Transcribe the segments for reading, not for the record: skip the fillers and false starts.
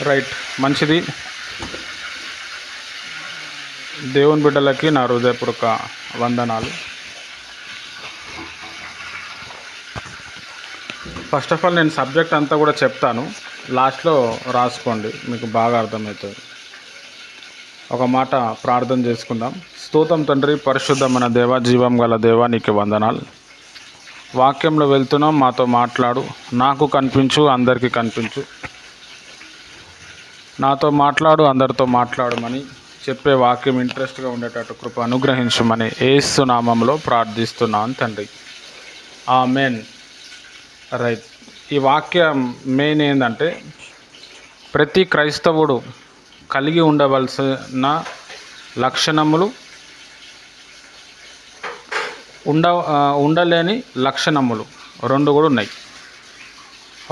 Right, మంచిది. దేవుని బిడ్డలకి నా హృదయపూర్వక వందనాలు. ఫస్ట్ ఆఫ్ ఆల్ నేను సబ్జెక్ట్ అంతా కూడా చెప్తాను, లాస్ట్లో రాసుకోండి, మీకు బాగా అర్థమవుతుంది. ఒక మాట ప్రార్థన చేసుకుందాం. స్తోత్రం తండ్రి, పరిశుద్ధమైన దేవ, జీవం గల దేవ, నీకు వందనాలు. వాక్యంలో వెళ్తున్నాం, మాతో మాట్లాడు. నాకు కనిపించు, అందరికీ కనిపించు. నాతో మాట్లాడు, అందరితో మాట్లాడమని చెప్పే వాక్యం ఇంట్రెస్ట్గా ఉండేటట్టు కృప అనుగ్రహించమని యేసు నామంలో ప్రార్థిస్తున్నాను తండ్రి, ఆమేన్. రైట్, ఈ వాక్యం మెయిన్ ఏంటంటే ప్రతి క్రైస్తవుడు కలిగి ఉండవలసిన లక్షణములు, ఉండలేని లక్షణములు రెండు కూడా ఉన్నాయి.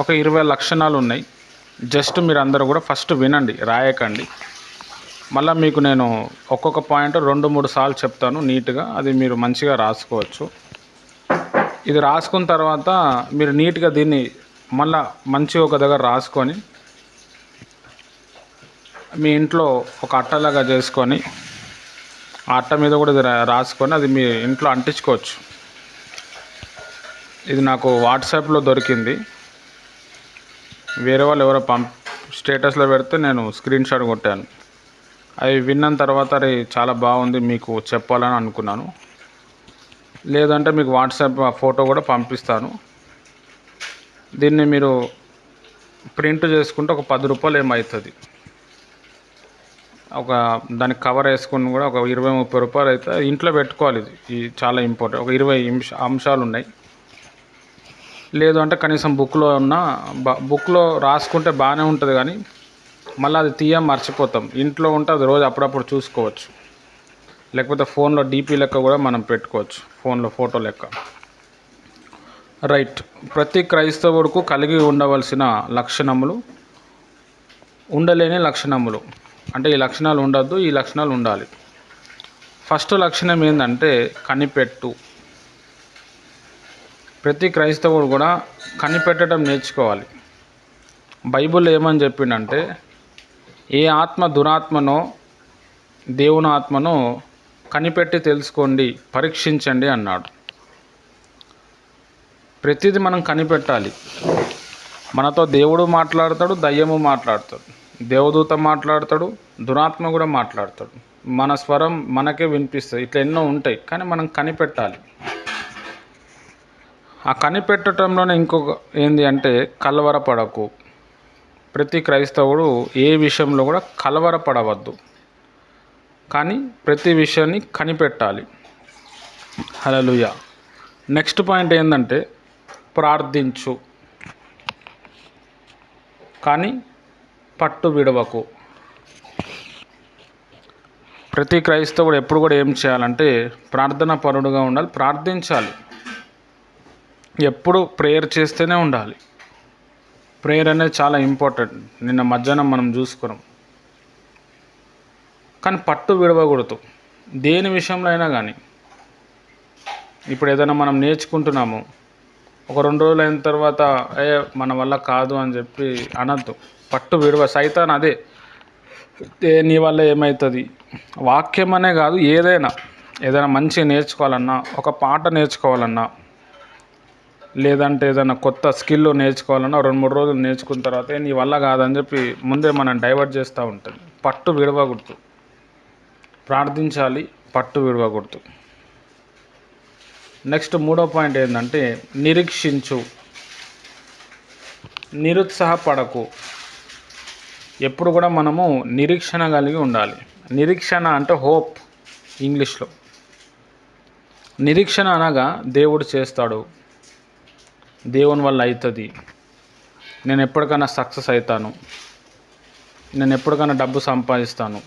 ఒక 20 లక్షణాలు ఉన్నాయి. జస్ట్ మీరు అందరూ కూడా ఫస్ట్ వినండి, రాయకండి. మళ్ళీ మీకు నేను ఒక్కొక్క పాయింట్ 2-3 సార్లు చెప్తాను నీట్గా, అది మీరు మంచిగా రాసుకోవచ్చు. ఇది రాసుకున్న తర్వాత మీరు నీట్గా దీన్ని మళ్ళీ మంచిగా ఒక దగ్గర రాసుకొని మీ ఇంట్లో ఒక అట్టలాగా చేసుకొని ఆ అట్ట మీద కూడా ఇది రాసుకొని అది మీ ఇంట్లో అంటించుకోవచ్చు. ఇది నాకు వాట్సాప్లో దొరికింది. వేరే వాళ్ళు ఎవరో స్టేటస్లో పెడితే నేను స్క్రీన్ షాట్ కొట్టాను. అవి విన్న తర్వాత అది చాలా బాగుంది, మీకు చెప్పాలని అనుకున్నాను. లేదంటే మీకు వాట్సాప్ ఫోటో కూడా పంపిస్తాను. దీన్ని మీరు ప్రింట్ చేసుకుంటే ఒక 10 రూపాయలు ఏమవుతుంది. ఒక దానికి కవర్ వేసుకుని కూడా ఒక 20-30 రూపాయలు అయితే ఇంట్లో పెట్టుకోవాలి. ఇది చాలా ఇంపార్టెంట్. ఒక 20 అంశాలు ఉన్నాయి. లేదు అంటే కనీసం బుక్లో రాసుకుంటే బాగానే ఉంటుంది, కానీ మళ్ళీ అది మర్చిపోతాం. ఇంట్లో ఉంటే అది రోజు అప్పుడప్పుడు చూసుకోవచ్చు. లేకపోతే ఫోన్లో డీపీ లెక్క కూడా మనం పెట్టుకోవచ్చు, ఫోన్లో ఫోటో లెక్క. రైట్, ప్రతి క్రైస్తవుడుకు కలిగి ఉండవలసిన లక్షణములు, ఉండలేని లక్షణములు. అంటే ఈ లక్షణాలు ఉండద్దు, ఈ లక్షణాలు ఉండాలి. ఫస్ట్ లక్షణం ఏంటంటే కనిపెట్టు. ప్రతి క్రైస్తవుడు కూడా కనిపెట్టడం నేర్చుకోవాలి. బైబిల్ ఏమని చెప్పిండంటే, ఏ ఆత్మ దురాత్మనో దేవుని ఆత్మనో కనిపెట్టి తెలుసుకోండి, పరీక్షించండి అన్నాడు. ప్రతిదీ మనం కనిపెట్టాలి. మనతో దేవుడు మాట్లాడతాడు, దయ్యము మాట్లాడతాడు, దేవదూత మాట్లాడతాడు, దురాత్మ కూడా మాట్లాడతాడు. మన స్వరం మనకే వినిపిస్తుంది. ఇట్లా ఎన్నో ఉంటాయి, కానీ మనం కనిపెట్టాలి. ఆ కనిపెట్టడంలోనే ఇంకొక ఏంది అంటే కలవరపడకు. ప్రతి క్రైస్తవుడు ఏ విషయంలో కూడా కలవరపడవద్దు, కానీ ప్రతి విషయాన్ని కనిపెట్టాలి. హల్లెలూయా. నెక్స్ట్ పాయింట్ ఏంటంటే ప్రార్థించు, కానీ పట్టు విడవకు. ప్రతి క్రైస్తవుడు ఎప్పుడు కూడా ఏం చేయాలంటే ప్రార్థన పరుడుగా ఉండాలి, ప్రార్థించాలి. ఎప్పుడు ప్రేయర్ చేస్తూనే ఉండాలి. ప్రేయర్ అనేది చాలా ఇంపార్టెంట్. నిన్న మధ్యాహ్నం మనం చూసుకున్నాం. కానీ పట్టు విడవకూడదు దేని విషయంలో అయినా కానీ. ఇప్పుడు ఏదైనా మనం నేర్చుకుంటున్నాము, ఒక 2 రోజులు అయిన తర్వాత మన వల్ల కాదు అని చెప్పి అనద్దు. పట్టు విడవ. సైతాన్ అదే, నీ వల్ల ఏమవుతుంది. వాక్యం అనే కాదు, ఏదైనా మంచిగా నేర్చుకోవాలన్నా, ఒక పాట నేర్చుకోవాలన్నా, లేదంటే ఏదైనా కొత్త స్కిల్ నేర్చుకోవాలన్నా 2-3 రోజులు నేర్చుకున్న తర్వాత నీ వల్ల కాదని చెప్పి ముందే మనం డైవర్ట్ చేస్తూ ఉంటుంది. పట్టు విడవకూడదు. ప్రార్థించాలి, పట్టు విడవకూడదు. నెక్స్ట్ 3వ పాయింట్ ఏంటంటే నిరీక్షించు, నిరుత్సాహపడకు. ఎప్పుడు కూడా మనము నిరీక్షణ కలిగి ఉండాలి. నిరీక్షణ అంటే హోప్ ఇంగ్లీష్లో. నిరీక్షణ అనగా దేవుడు చేస్తాడు, దేవుని వల్ల అవుతుంది, నేను ఎప్పటికైనా సక్సెస్ అవుతాను, నేను ఎప్పటికైనా డబ్బు సంపాదిస్తాను,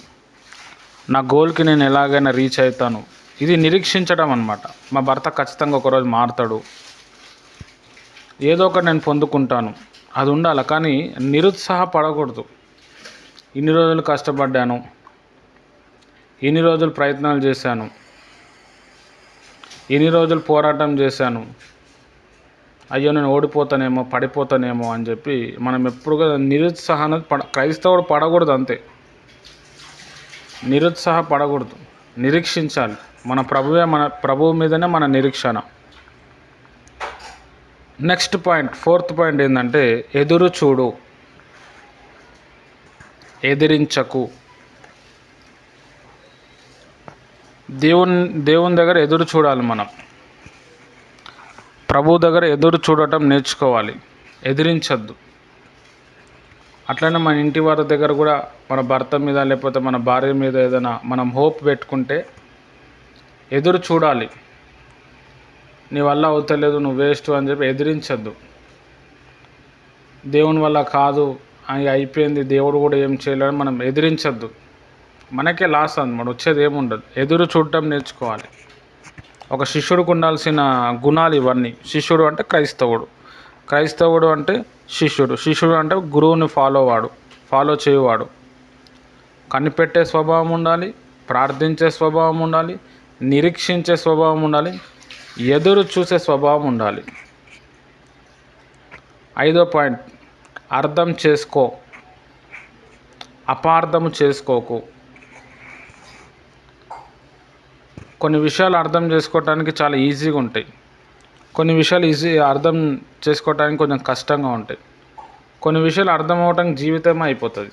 నా గోల్కి నేను ఎలాగైనా రీచ్ అవుతాను. ఇది నిరీక్షించడం అన్నమాట. మా భర్త ఖచ్చితంగా ఒకరోజు మారుతాడు, ఏదో ఒకటి నేను పొందుకుంటాను, అది ఉండాలి. కానీ నిరుత్సాహపడకూడదు. ఇన్ని రోజులు కష్టపడ్డాను, ఇన్ని రోజులు ప్రయత్నాలు చేశాను, ఇన్ని రోజులు పోరాటం చేశాను, అయ్యో నేను ఓడిపోతానేమో పడిపోతానేమో అని చెప్పి మనం ఎప్పుడుగా నిరుత్సాహాన్ని క్రైస్తవుడు పడకూడదు, అంతే. నిరుత్సాహపడకూడదు, నిరీక్షించాలి. మన ప్రభువు మీదనే మన నిరీక్షణ. నెక్స్ట్ పాయింట్, ఫోర్త్ పాయింట్ ఏంటంటే ఎదురు చూడు, ఎదిరించకు. దేవుని దగ్గర ఎదురు చూడాలి. మనం ప్రభు దగ్గర ఎదురు చూడటం నేర్చుకోవాలి, ఎదిరించద్దు. అట్లనే మన ఇంటి వారి దగ్గర కూడా మన భర్త మీద లేకపోతే మన భార్య మీద ఏదైనా మనం హోప్ పెట్టుకుంటే ఎదురు చూడాలి. నీ వల్ల అవుతలేదు, నువ్వు వేస్ట్ అని చెప్పి ఎదిరించద్దు. దేవుని వల్ల కాదు, అది అయిపోయింది, దేవుడు కూడా ఏం చేయలేడు మనం ఎదిరించద్దు. మనకే లాస్ అన్నమాట, వచ్చేది ఏముండదు. ఎదురు చూడటం నేర్చుకోవాలి. ఒక శిష్యుడికి ఉండాల్సిన గుణాలు ఇవన్నీ. శిష్యుడు అంటే క్రైస్తవుడు అంటే శిష్యుడు అంటే గురువుని ఫాలో చేయువాడు. కనిపెట్టే స్వభావం ఉండాలి, ప్రార్థించే స్వభావం ఉండాలి, నిరీక్షించే స్వభావం ఉండాలి, ఎదురు చూసే స్వభావం ఉండాలి. 5వ పాయింట్, అర్థం చేసుకో, అపార్థము చేసుకోకు. కొన్ని విషయాలు అర్థం చేసుకోవటానికి చాలా ఈజీగా ఉంటాయి, కొన్ని విషయాలు అర్థం చేసుకోవటానికి కొంచెం కష్టంగా ఉంటాయి. కొన్ని విషయాలు అర్థం అవ్వటానికి జీవితం అయిపోతుంది.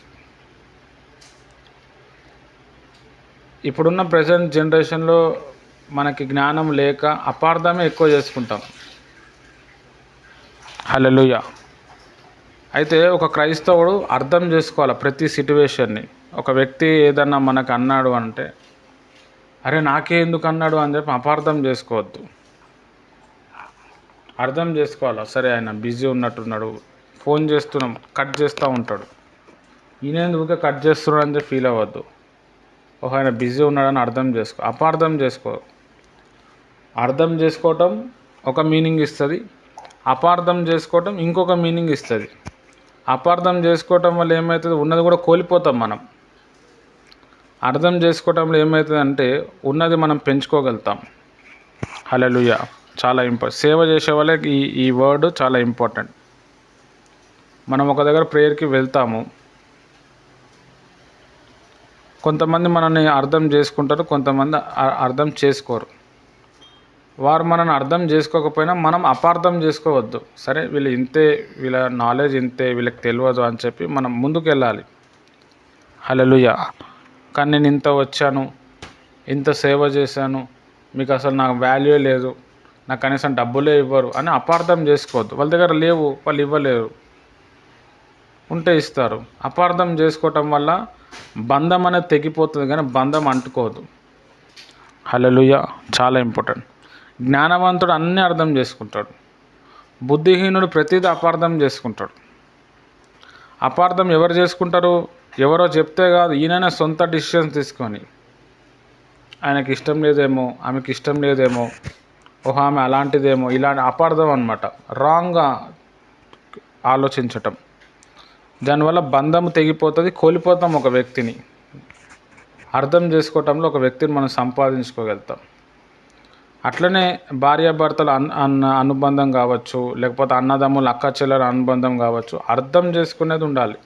ఇప్పుడున్న ప్రజెంట్ జనరేషన్లో మనకి జ్ఞానం లేక అపార్థమే ఎక్కువ చేసుకుంటాం. హల్లెలూయా. అయితే ఒక క్రైస్తవుడు అర్థం చేసుకోవాలి ప్రతి సిట్యువేషన్ని. ఒక వ్యక్తి ఏదన్నా మనకు అన్నాడు అంటే, అరే నాకే ఎందుకు అన్నాడు అని చెప్పి అపార్థం చేసుకోవద్దు, అర్థం చేసుకోవాలి. సరే ఆయన బిజీ ఉన్నట్టున్నాడు, ఫోన్ చేస్తున్నాం, కట్ చేస్తూ ఉంటాడు, ఈయనేందుకు కట్ చేస్తున్నాడు అని చెప్పి ఫీల్ అవ్వద్దు. ఆయన బిజీ ఉన్నాడని అర్థం చేసుకో, అపార్థం చేసుకో. అర్థం చేసుకోవటం ఒక మీనింగ్ ఇస్తుంది, అపార్థం చేసుకోవటం ఇంకొక మీనింగ్ ఇస్తుంది. అపార్థం చేసుకోవటం వల్ల ఏమవుతుంది, ఉన్నది కూడా కోల్పోతాం మనం. అర్థం చేసుకోవటంలో ఏమవుతుందంటే ఉన్నది మనం పెంచుకోగలుగుతాం. హల్లెలూయా. చాలా సేవ చేసే వాళ్ళకి ఈ వర్డ్ చాలా ఇంపార్టెంట్. మనం ఒక దగ్గర ప్రేయర్కి వెళ్తాము, కొంతమంది మనల్ని అర్థం చేసుకుంటారు, కొంతమంది అర్థం చేసుకోరు. వారు మనల్ని అర్థం చేసుకోకపోయినా మనం అపార్థం చేసుకోవద్దు. సరే వీళ్ళు ఇంతే, వీళ్ళ నాలెడ్జ్ ఇంతే, వీళ్ళకి తెలియదు అని చెప్పి మనం ముందుకు వెళ్ళాలి. హల్లెలూయా. కానీ నేను ఇంత వచ్చాను, ఇంత సేవ చేశాను, మీకు అసలు నాకు వాల్యూ లేదు, నాకు కనీసం డబ్బులే ఇవ్వరు అని అపార్థం చేసుకోవద్దు. వాళ్ళ దగ్గర లేవు, వాళ్ళు ఇవ్వలేరు, ఉంటే ఇస్తారు. అపార్థం చేసుకోవటం వల్ల బంధం అనేది తెగిపోతుంది, కానీ బంధం అంటుకోదు. హల్లెలూయా. చాలా ఇంపార్టెంట్. జ్ఞానవంతుడు అన్నీ అర్థం చేసుకుంటాడు, బుద్ధిహీనుడు ప్రతిదీ అపార్థం చేసుకుంటాడు. అపార్థం ఎవరు చేసుకుంటారు, ఎవరో చెప్తే కాదు, ఈయననే సొంత డిసిషన్స్ తీసుకొని, ఆయనకి ఇష్టం లేదేమో, ఆమెకి ఇష్టం లేదేమో, ఆమె అలాంటిదేమో, ఇలాంటి అపార్థం అన్నమాట. రాంగ్గా ఆలోచించటం, దానివల్ల బంధం తెగిపోతుంది, కోల్పోతాం ఒక వ్యక్తిని. అర్థం చేసుకోవటంలో ఒక వ్యక్తిని మనం సంపాదించుకోగలుగుతాం. అట్లనే భార్యాభర్తల అనుబంధం కావచ్చు, లేకపోతే అన్నదమ్ముల అక్క చెల్లెల అనుబంధం కావచ్చు, అర్థం చేసుకునేది ఉండాలి.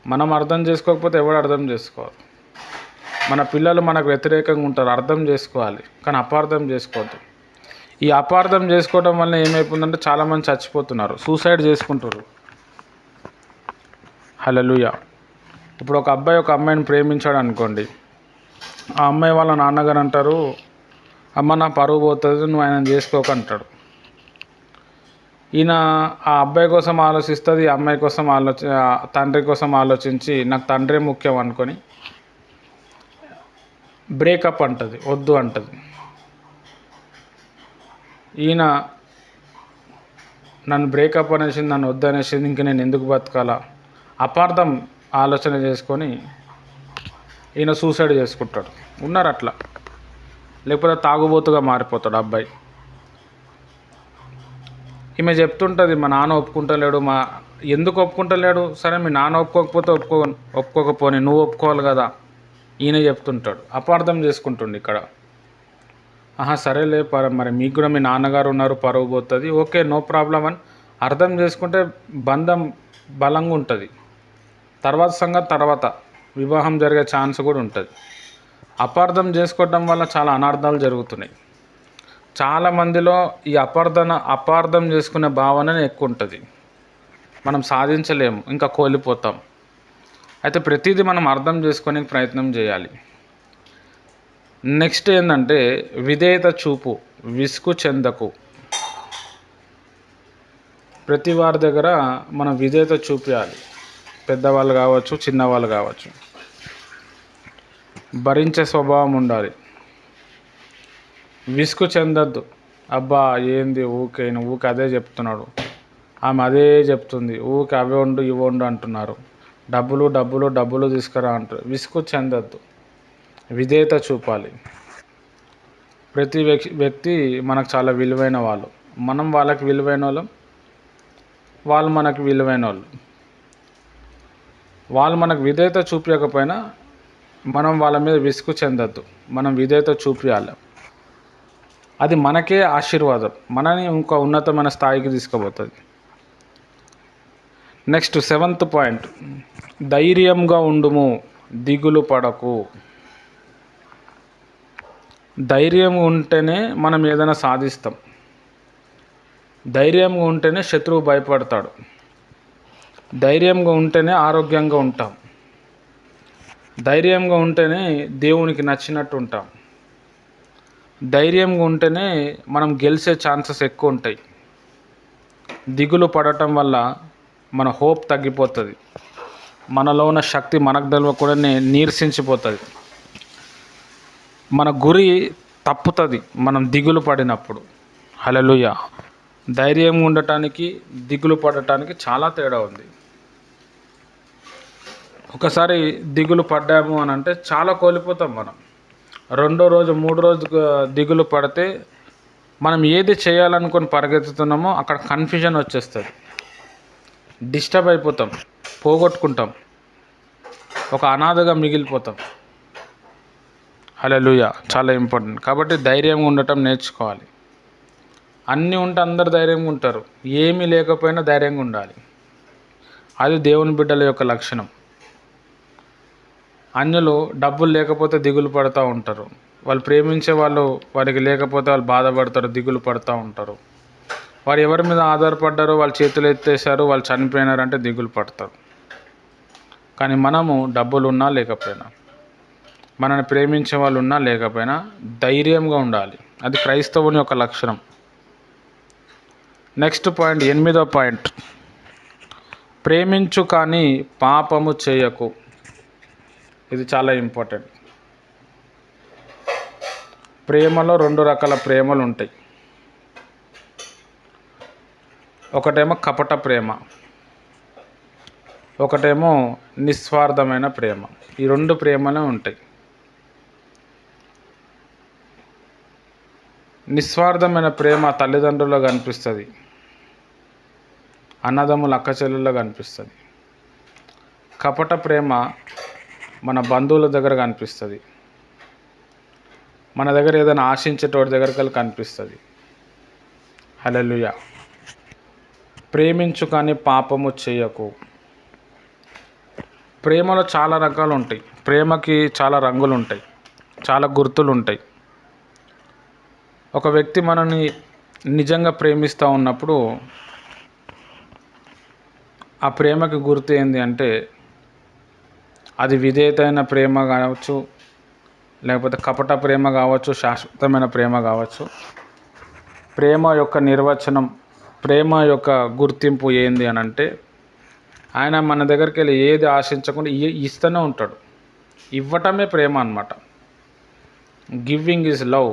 మనం అర్థం చేసుకోకపోతే ఎవడు అర్థం చేసుకోవాలి. మన పిల్లలు మనకు వ్యతిరేకంగా ఉంటారు, అర్థం చేసుకోవాలి, కానీ అపార్థం చేసుకోవద్దు. ఈ అపార్థం చేసుకోవడం వల్ల ఏమైపోతుందంటే చాలామంది చచ్చిపోతున్నారు, సూసైడ్ చేసుకుంటారు. హల్లెలూయా. ఇప్పుడు ఒక అబ్బాయి ఒక అమ్మాయిని ప్రేమించాడు అనుకోండి, ఆ అమ్మాయి వాళ్ళ నాన్నగారు అంటారు, అమ్మ నా పరువు పోతుంది, నువ్వు ఆయన చేసుకోక అంటాడు. ఈయన ఆ అబ్బాయి కోసం ఆలోచిస్తుంది, అమ్మాయి కోసం తండ్రి కోసం ఆలోచించి నాకు తండ్రి ముఖ్యం అనుకొని బ్రేకప్ అంటుంది, వద్దు అంటుంది. ఈయన నన్ను బ్రేకప్ అనేసింది, నన్ను వద్దు అనేసింది, ఇంక నేను ఎందుకు బతకాలా, అపార్థం ఆలోచన చేసుకొని ఈయన సూసైడ్ చేసుకుంటాడు. ఉన్నారు అట్లా. లేకపోతే తాగుబోతుగా మారిపోతాడు అబ్బాయి. ఈమె చెప్తుంటుంది, మా నాన్న ఒప్పుకుంటలేడు, ఎందుకు ఒప్పుకుంటలేడు, సరే మీ నాన్న ఒప్పుకోకపోతే ఒప్పుకోకపోని నువ్వు ఒప్పుకోవాలి కదా, ఈయన చెప్తుంటాడు. అపార్థం చేసుకుంటుండు ఇక్కడ. ఆహా సరేలే మరి మీకు కూడా మీ నాన్నగారు ఉన్నారు, పరువు పోతుంది, ఓకే నో ప్రాబ్లం అని అర్థం చేసుకుంటే బంధం బలంగా ఉంటుంది. తర్వాత సంగతి తర్వాత, వివాహం జరిగే ఛాన్స్ కూడా ఉంటుంది. అపార్థం చేసుకోవడం వల్ల చాలా అనార్థాలు జరుగుతున్నాయి. చాలామందిలో ఈ అపార్థం చేసుకునే భావననే ఎక్కువ ఉంటుంది. మనం సాధించలేము, ఇంకా కోల్పోతాం. అయితే ప్రతిదీ మనం అర్థం చేసుకునే ప్రయత్నం చేయాలి. నెక్స్ట్ ఏంటంటే విధేయత చూపు, విసుగు చెందకు. ప్రతి వారి దగ్గర మనం విధేయత చూపించాలి. పెద్దవాళ్ళు కావచ్చు, చిన్నవాళ్ళు కావచ్చు. భరించే స్వభావం ఉండాలి. విసుగు చెందద్దు. అబ్బా ఏంది ఊకే అదే చెప్తున్నాడు, ఆమె అదే చెప్తుంది, ఊకే అవి వండు ఇవి వండు అంటున్నారు, డబ్బులు డబ్బులు డబ్బులు తీసుకురా అంటారు. విసుగు చెందద్దు, విధేయత చూపాలి. ప్రతి వ్యక్తి మనకు చాలా విలువైన వాళ్ళు, మనం వాళ్ళకి విలువైన వాళ్ళం, వాళ్ళు మనకు విలువైన వాళ్ళు. వాళ్ళు మనకు విధేయత చూపించకపోయినా మనం వాళ్ళ మీద విసుగు చెందద్దు, మనం విధేయత చూపించాలి. అది మనకే ఆశీర్వాదం, మనని ఇంకా ఉన్నతమైన స్థాయికి తీసుకుపోతుంది. నెక్స్ట్ 7th పాయింట్, ధైర్యంగా ఉండుము, దిగులు పడకు. ధైర్యం ఉంటేనే మనం ఏదైనా సాధిస్తాం. ధైర్యంగా ఉంటేనే శత్రువు భయపడతాడు. ధైర్యంగా ఉంటేనే ఆరోగ్యంగా ఉంటాం. ధైర్యంగా ఉంటేనే దేవునికి నచ్చినట్టు ఉంటాం. ధైర్యంగా ఉంటేనే మనం గెలిచే ఛాన్సెస్ ఎక్కువ ఉంటాయి. దిగులు పడటం వల్ల మన హోప్ తగ్గిపోతుంది. మనలో ఉన్న శక్తి మనకు తెలియకుండానే నీరసించిపోతుంది. మన గురి తప్పుతుంది మనం దిగులు పడినప్పుడు. హల్లెలూయా. ధైర్యంగా ఉండటానికి దిగులు పడటానికి చాలా తేడా ఉంది. ఒకసారి దిగులు పడ్డాము అని అంటే చాలా కోల్పోతాం మనం. రెండో రోజు మూడో రోజు దిగులు పడితే మనం ఏది చేయాలనుకొని పరిగెత్తుతున్నామో అక్కడ కన్ఫ్యూజన్ వచ్చేస్తుంది. డిస్టర్బ్ అయిపోతాం, పోగొట్టుకుంటాం, ఒక అనాథగా మిగిలిపోతాం. హల్లెలూయా. చాలా ఇంపార్టెంట్. కాబట్టి ధైర్యంగా ఉండటం నేర్చుకోవాలి. అన్నీ ఉంటే అందరు ధైర్యంగా ఉంటారు, ఏమీ లేకపోయినా ధైర్యంగా ఉండాలి. అది దేవుని బిడ్డల యొక్క లక్షణం. అన్యులు డబ్బులు లేకపోతే దిగులు పడుతూ ఉంటారు. వాళ్ళు ప్రేమించే వాళ్ళు వారికి లేకపోతే వాళ్ళు బాధపడతారు, దిగులు పడుతూ ఉంటారు. వారు ఎవరి మీద ఆధారపడ్డారో వాళ్ళు చేతులు ఎత్తేసారు, వాళ్ళు చనిపోయినారంటే దిగులు పడతారు. కానీ మనము డబ్బులు ఉన్నా లేకపోయినా, మనల్ని ప్రేమించే వాళ్ళు ఉన్నా లేకపోయినా ధైర్యంగా ఉండాలి. అది క్రైస్తవుని యొక్క లక్షణం. నెక్స్ట్ పాయింట్, 8వ పాయింట్, ప్రేమించు కానీ పాపము చేయకు. ఇది చాలా ఇంపార్టెంట్. ప్రేమలో 2 రకాల ప్రేమలు ఉంటాయి. ఒకటేమో కపట ప్రేమ, ఒకటేమో నిస్వార్థమైన ప్రేమ. ఈ 2 ప్రేమలే ఉంటాయి. నిస్వార్థమైన ప్రేమ తల్లిదండ్రుల్లో కనిపిస్తుంది, అన్నదమ్ముల అక్కచెల్లెల్లో కనిపిస్తుంది. కపట ప్రేమ మన బంధువుల దగ్గర కనిపిస్తుంది, మన దగ్గర ఏదైనా ఆశించేటోడి దగ్గరికి కనిపిస్తుంది. హల్లెలూయా. ప్రేమించు కానీ పాపము చేయకు. ప్రేమలో చాలా రకాలు ఉంటాయి. ప్రేమకి చాలా రంగులు ఉంటాయి, చాలా గుర్తులు ఉంటాయి. ఒక వ్యక్తి మనని నిజంగా ప్రేమిస్తూ ఉన్నప్పుడు ఆ ప్రేమకి గుర్తు ఏంది అంటే, అది విధేయతైన ప్రేమ కావచ్చు, లేకపోతే కపట ప్రేమ కావచ్చు, శాశ్వతమైన ప్రేమ కావచ్చు. ప్రేమ యొక్క నిర్వచనం, ప్రేమ యొక్క గుర్తింపు ఏంది అని అంటే, ఆయన మన దగ్గరికి వెళ్ళి ఏది ఆశించకుండా ఇస్తూనే ఉంటాడు. ఇవ్వటమే ప్రేమ అన్నమాట. గివింగ్ ఈజ్ లవ్,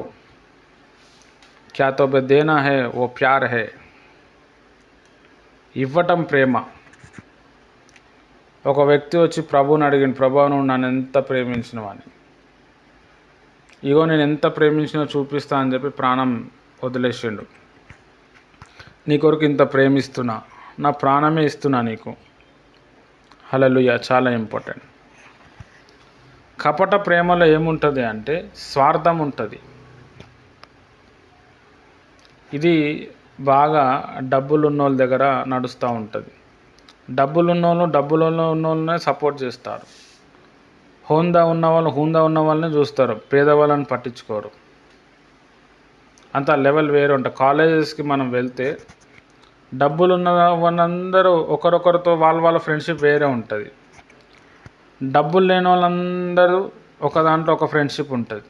క్యా తో దేనా హై ఓ ప్యార్ హై. ఇవ్వటం ప్రేమ. ఒక వ్యక్తి వచ్చి ప్రభువుని అడిగిండు, ప్రభువు నువ్వు నన్ను ఎంత ప్రేమించినవని. ఇగో నేను ఎంత ప్రేమించినా చూపిస్తా అని చెప్పి ప్రాణం వదిలేసిండు. నీ కొరకు ఇంత ప్రేమిస్తున్నా, నా ప్రాణమే ఇస్తున్నా నీకు. హల్లెలూయా. చాలా ఇంపార్టెంట్. కపట ప్రేమలో ఏముంటుంది అంటే స్వార్థం ఉంటుంది. ఇది బాగా డబ్బులున్నోళ్ళ దగ్గర నడుస్తూ ఉంటుంది. డబ్బులున్నోళ్ళనే సపోర్ట్ చేస్తారు. హోందా ఉన్న వాళ్ళని చూస్తారు, పేదవాళ్ళని పట్టించుకోరు. అంత లెవెల్ వేరే ఉంటుంది. కాలేజెస్కి మనం వెళ్తే డబ్బులున్న వాళ్ళందరూ ఒకరొకరితో వాళ్ళ ఫ్రెండ్షిప్ వేరే ఉంటుంది. డబ్బులు లేని వాళ్ళందరూ ఒక దాంట్లో ఒక ఫ్రెండ్షిప్ ఉంటుంది.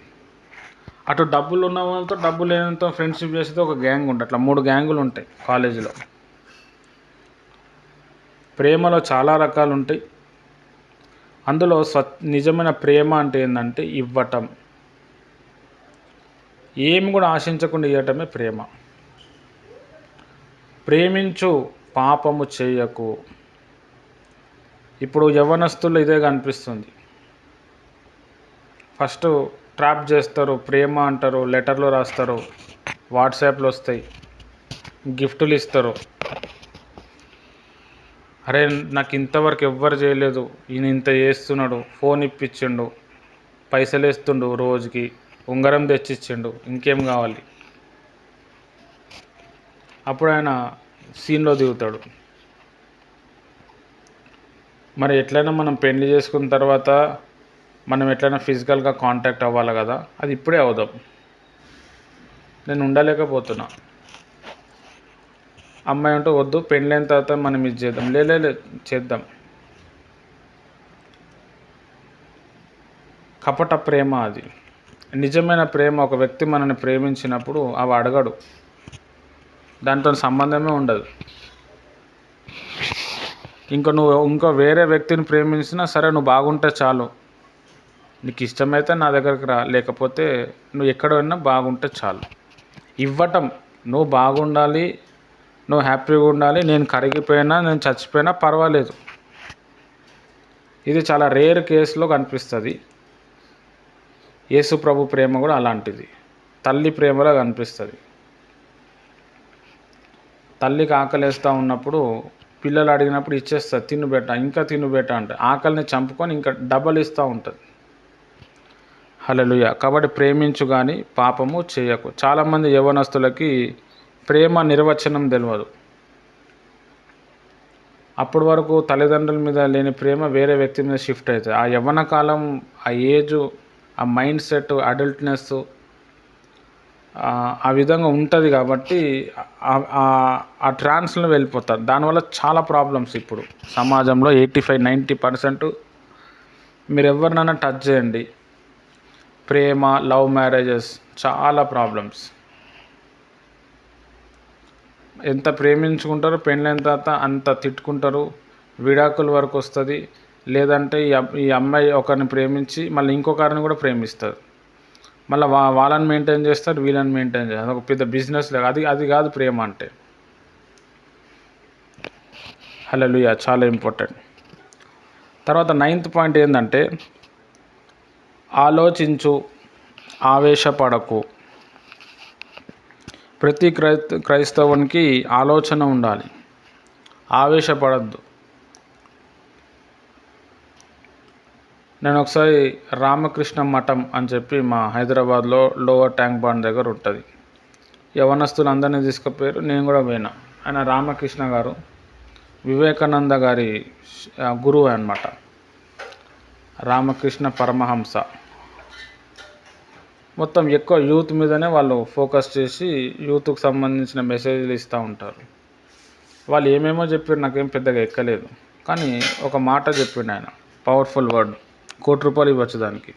అటు డబ్బులు ఉన్న వాళ్ళతో డబ్బులు లేనితో ఫ్రెండ్షిప్ చేస్తే ఒక గ్యాంగ్ ఉంటుంది. అట్లా 3 గ్యాంగులు ఉంటాయి కాలేజీలో. ప్రేమలో చాలా రకాలు ఉంటాయి. అందులో నిజమైన ప్రేమ అంటే ఏంటంటే ఇవ్వటం, ఏమి కూడా ఆశించకుండా ఇవ్వటమే ప్రేమ. ప్రేమించు పాపము చేయకు. ఇప్పుడు యవ్వనస్తులు ఇదే కనిపిస్తుంది. ఫస్ట్ ట్రాప్ చేస్తారు, ప్రేమ అంటారు, లెటర్లు రాస్తారు, వాట్సాప్లు వస్తాయి, గిఫ్టులు ఇస్తారు. అరే నాకు ఇంతవరకు ఎవ్వరు చేయలేదు, ఈయన ఇంత చేస్తున్నాడు, ఫోన్ ఇప్పించిండు, పైసలు వేస్తుండు, రోజుకి ఉంగరం తెచ్చిచ్చిండు, ఇంకేం కావాలి. అప్పుడు ఆయన సీన్లో దిగుతాడు. మరి ఎట్లయినా మనం పెళ్లి చేసుకున్న తర్వాత మనం ఎట్లయినా ఫిజికల్గా కాంటాక్ట్ అవ్వాలి కదా, అది ఇప్పుడే అవుదాం. నేను ఉండలేకపోతున్నా. అమ్మాయి అంటూ వద్దు, పెళ్ళైన తర్వాత మనం ఇది చేద్దాం. లే చేద్దాం. కపట ప్రేమ అది. నిజమైన ప్రేమ, ఒక వ్యక్తి మనల్ని ప్రేమించినప్పుడు అవి అడగడు, దాంతో సంబంధమే ఉండదు. ఇంకో వేరే వ్యక్తిని ప్రేమించినా సరే, నువ్వు బాగుంటే చాలు, నీకు ఇష్టమైతే నా దగ్గరికి రా, లేకపోతే నువ్వు ఎక్కడ ఉన్నా బాగుంటే చాలు. ఇవ్వటం, నువ్వు బాగుండాలి, నువ్వు హ్యాపీగా ఉండాలి, నేను కరిగిపోయినా నేను చచ్చిపోయినా పర్వాలేదు. ఇది చాలా రేర్ కేసులో కనిపిస్తుంది. యేసు ప్రభు ప్రేమ కూడా అలాంటిది, తల్లి ప్రేమలో కనిపిస్తుంది. తల్లికి ఆకలేస్తూ ఉన్నప్పుడు పిల్లలు అడిగినప్పుడు ఇచ్చేస్తుంది, తిను బెట్ట, ఇంకా తిను బెట్ట అంటే ఆకలిని చంపుకొని ఇంకా డబల్ ఇస్తూ ఉంటుంది. హల్లెలూయా. కాబట్టి ప్రేమించు కానీ పాపము చేయకు. చాలామంది యవ్వనస్తులకి ప్రేమ నిర్వచనం తెలియదు. అప్పటి వరకు తల్లిదండ్రుల మీద లేని ప్రేమ వేరే వ్యక్తి మీద షిఫ్ట్ అవుతుంది. ఆ యవ్వన కాలం, ఆ ఏజు, ఆ మైండ్ సెట్, అడల్ట్నెస్ ఆ విధంగా ఉంటుంది. కాబట్టి ఆ ట్రాన్స్లో వెళ్ళిపోతారు. దానివల్ల చాలా ప్రాబ్లమ్స్ ఇప్పుడు సమాజంలో 85-90% మీరు ఎవరినైనా టచ్ చేయండి, ప్రేమ, లవ్ మ్యారేజెస్, చాలా ప్రాబ్లమ్స్. ఎంత ప్రేమించుకుంటారో పెళ్ళైన తర్వాత అంత తిట్టుకుంటారు, విడాకుల వరకు వస్తుంది. లేదంటే ఈ అమ్మాయి ఒకరిని ప్రేమించి మళ్ళీ ఇంకొకరిని కూడా ప్రేమిస్తారు, మళ్ళీ వాళ్ళని మెయింటైన్ చేస్తారు, వీళ్ళని మెయింటైన్ చేస్తారు. ఒక పెద్ద బిజినెస్ లాగా. అది కాదు ప్రేమ అంటే. హల్లెలూయా. చాలా ఇంపార్టెంట్. తర్వాత 9th పాయింట్ ఏంటంటే ఆలోచించు, ఆవేశపడకు. ప్రతి క్రైస్తవునికి ఆలోచన ఉండాలి, ఆవేశపడద్దు. నేను ఒకసారి రామకృష్ణ మఠం అని చెప్పి మా హైదరాబాద్లో లోవర్ ట్యాంక్ బండ్ దగ్గర ఉంటుంది. యవనస్తులు అందరినీ తీసుకుపోయారు, నేను కూడా పోయినా. ఆయన రామకృష్ణ గారు వివేకానంద గారి గురువు అన్నమాట. రామకృష్ణ పరమహంస. మొత్తం ఎక్కువ యూత్ మీదనే వాళ్ళు ఫోకస్ చేసి యూత్కి సంబంధించిన మెసేజ్లు ఇస్తూ ఉంటారు. వాళ్ళు ఏమేమో చెప్పారు, నాకేం పెద్దగా ఎక్కలేదు. కానీ ఒక మాట చెప్పిండు ఆయన, పవర్ఫుల్ వర్డ్. ₹1,00,00,000 ఇవ్వచ్చు దానికి.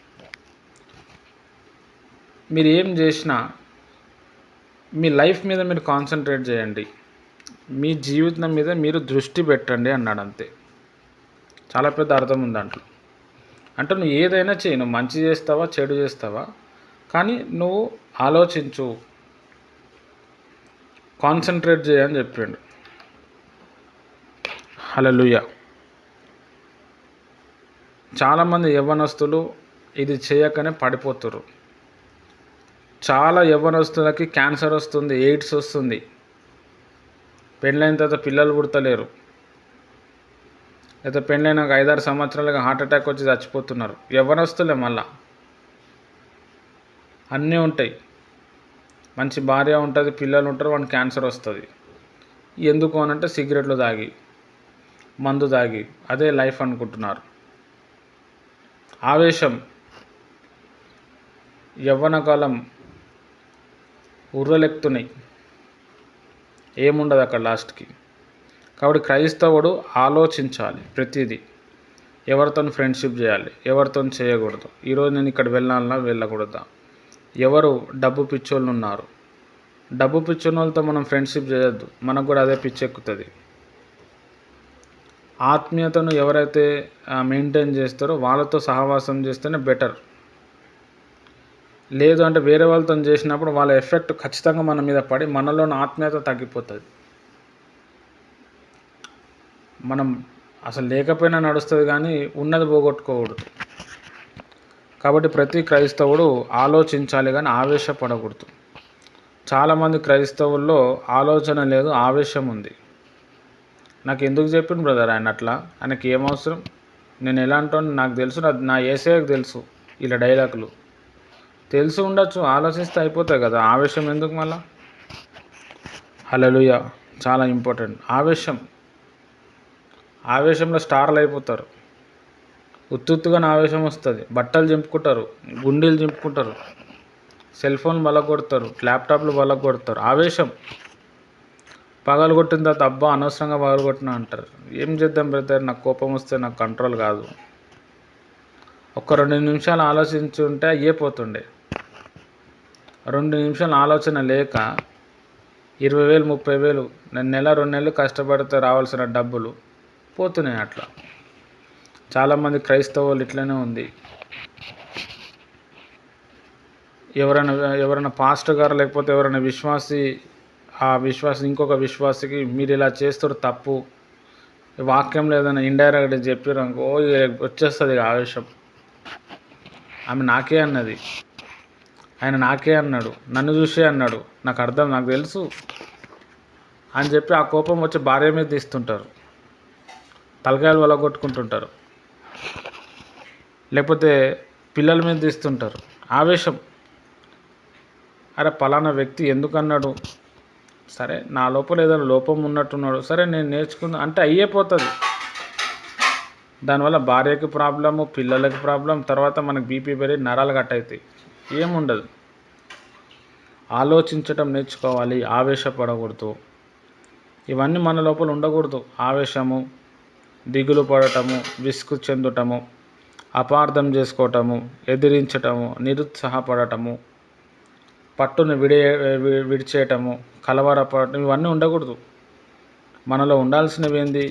మీరు ఏం చేసినా మీ లైఫ్ మీద మీరు కాన్సన్ట్రేట్ చేయండి, మీ జీవితం మీద మీరు దృష్టి పెట్టండి అన్నాడు. అంతే. చాలా పెద్ద అర్థం ఉంది దాంట్లో. అంటే నువ్వు ఏదైనా చేయి, నువ్వు మంచి చేస్తావా చెడు చేస్తావా, కానీ నువ్వు ఆలోచించు, కాన్సన్ట్రేట్ చేయని చెప్పిండు. హల్లెలూయా. చాలామంది యవ్వనస్తులు ఇది చేయకనే పడిపోతారు. చాలా యవ్వనస్తులకి క్యాన్సర్ వస్తుంది, ఎయిడ్స్ వస్తుంది, పెళ్ళైన తర్వాత పిల్లలు పుడతలేరు, లేదా పెళ్ళైన 5-6 సంవత్సరాలుగా హార్ట్ అటాక్ వచ్చి చచ్చిపోతున్నారు. యవ్వనస్తులే. మళ్ళా అన్నీ ఉంటాయి. మంచి భార్య ఉంటుంది, పిల్లలు ఉంటారు, వానికి క్యాన్సర్ వస్తుంది. ఎందుకు అనంటే సిగరెట్లు తాగి, మందు తాగి అదే లైఫ్ అనుకుంటున్నారు. ఆవేశం, యవ్వనకాలం ఉర్రలెక్కుతున్నాయి, ఏముండదు అక్కడ లాస్ట్కి. కాబట్టి క్రైస్తవుడు ఆలోచించాలి ప్రతిదీ. ఎవరితో ఫ్రెండ్షిప్ చేయాలి, ఎవరితో చేయకూడదు, ఈరోజు నేను ఇక్కడ వెళ్ళాలన్నా వెళ్ళకూడదా, ఎవరు డబ్బు పిచ్చోళ్ళు ఉన్నారు, డబ్బు పిచ్చోళ్ళతో మనం ఫ్రెండ్షిప్ చేయొద్దు, మనకు కూడా అదే పిచ్చెక్కుతుంది. ఆత్మీయతను ఎవరైతే మెయింటైన్ చేస్తారో వాళ్ళతో సహవాసం చేస్తేనే బెటర్. లేదు అంటే వేరే వాళ్ళతో చేసినప్పుడు వాళ్ళ ఎఫెక్ట్ ఖచ్చితంగా మన మీద పడి మనలోని ఆత్మీయత తగ్గిపోతుంది. మనం అసలు లేకపోయినా నడుస్తుంది కానీ ఉన్నది పోగొట్టుకోకూడదు. కాబట్టి ప్రతి క్రైస్తవుడు ఆలోచించాలి కానీ ఆవేశపడకూడదు. చాలామంది క్రైస్తవుల్లో ఆలోచన లేదు, ఆవేశం ఉంది. నాకు ఎందుకు చెప్పిండు బ్రదర్ ఆయన అట్లా, ఆయనకి ఏమవసరం, నేను ఎలా అంటాను నాకు తెలుసు, నా యేసయ్యకు తెలుసు. ఇలా డైలాగులు తెలిసి ఉండొచ్చు, ఆలోచిస్తే అయిపోతాయి కదా, ఆవేశం ఎందుకు మళ్ళా. హల్లెలూయా. చాలా ఇంపార్టెంట్. ఆవేశంలో స్టార్లు అయిపోతారు. ఉత్తుత్తుగా ఆవేశం వస్తుంది, బట్టలు చింపుకుంటారు, గుండీలు చింపుకుంటారు, సెల్ ఫోన్ బలగొడతారు, ల్యాప్టాప్లు బలగొడతారు. ఆవేశం పగలు కొట్టిన తర్వాత అబ్బా అనవసరంగా పగలు కొట్టినా అంటారు. ఏం చేద్దాం బ్రదర్, నాకు కోపం వస్తే నాకు కంట్రోల్ కాదు. ఒక 2 నిమిషాలు ఆలోచించి ఉంటే అయ్యే పోతుండే. 2 నిమిషాలు ఆలోచన లేక 20,000 30,000 నెల 2 నెలలు కష్టపడితే రావాల్సిన డబ్బులు పోతున్నాయి అట్లా. చాలామంది క్రైస్తవులు ఇట్లనే ఉంది. ఎవరైనా పాస్టర్ గారు లేకపోతే ఎవరైనా విశ్వాసి, ఆ విశ్వాసి ఇంకొక విశ్వాసికి మీరు ఇలా చేస్తారు తప్పు, వాక్యం లేదని ఇండైరెక్ట్గా చెప్పారు అనుకో, వచ్చేస్తుంది ఆవేశం. ఆమె నాకే అన్నది, ఆయన నాకే అన్నాడు, నన్ను చూసే అన్నాడు, నాకు తెలుసు అని చెప్పి ఆ కోపం వచ్చి భార్య మీద తీస్తుంటారు, తలకాయలు వలగొట్టుకుంటుంటారు, లేకపోతే పిల్లల మీద తీస్తుంటారు. ఆవేశం. అరే పలానా వ్యక్తి ఎందుకు అన్నాడు, సరే నా లోపల ఏదైనా లోపం ఉన్నట్టున్నాడు, సరే నేను నేర్చుకున్నా అంటే అయ్యేపోతుంది. దానివల్ల భార్యకి ప్రాబ్లము, పిల్లలకి ప్రాబ్లం, తర్వాత మనకు బీపీ పెరిగి నరాలు కట్ అవుతాయి. ఏముండదు. ఆలోచించటం నేర్చుకోవాలి, ఆవేశపడకూడదు. ఇవన్నీ మన లోపల ఉండకూడదు. ఆవేశము, దిగులు పడటము, విసుగు చెందటము, అపార్థం చేసుకోవటము, ఎదిరించటము, నిరుత్సాహపడటము, పట్టును విడిచేయటము, కలవరపడటం, ఇవన్నీ ఉండకూడదు. మనలో ఉండాల్సినవి ఏంది,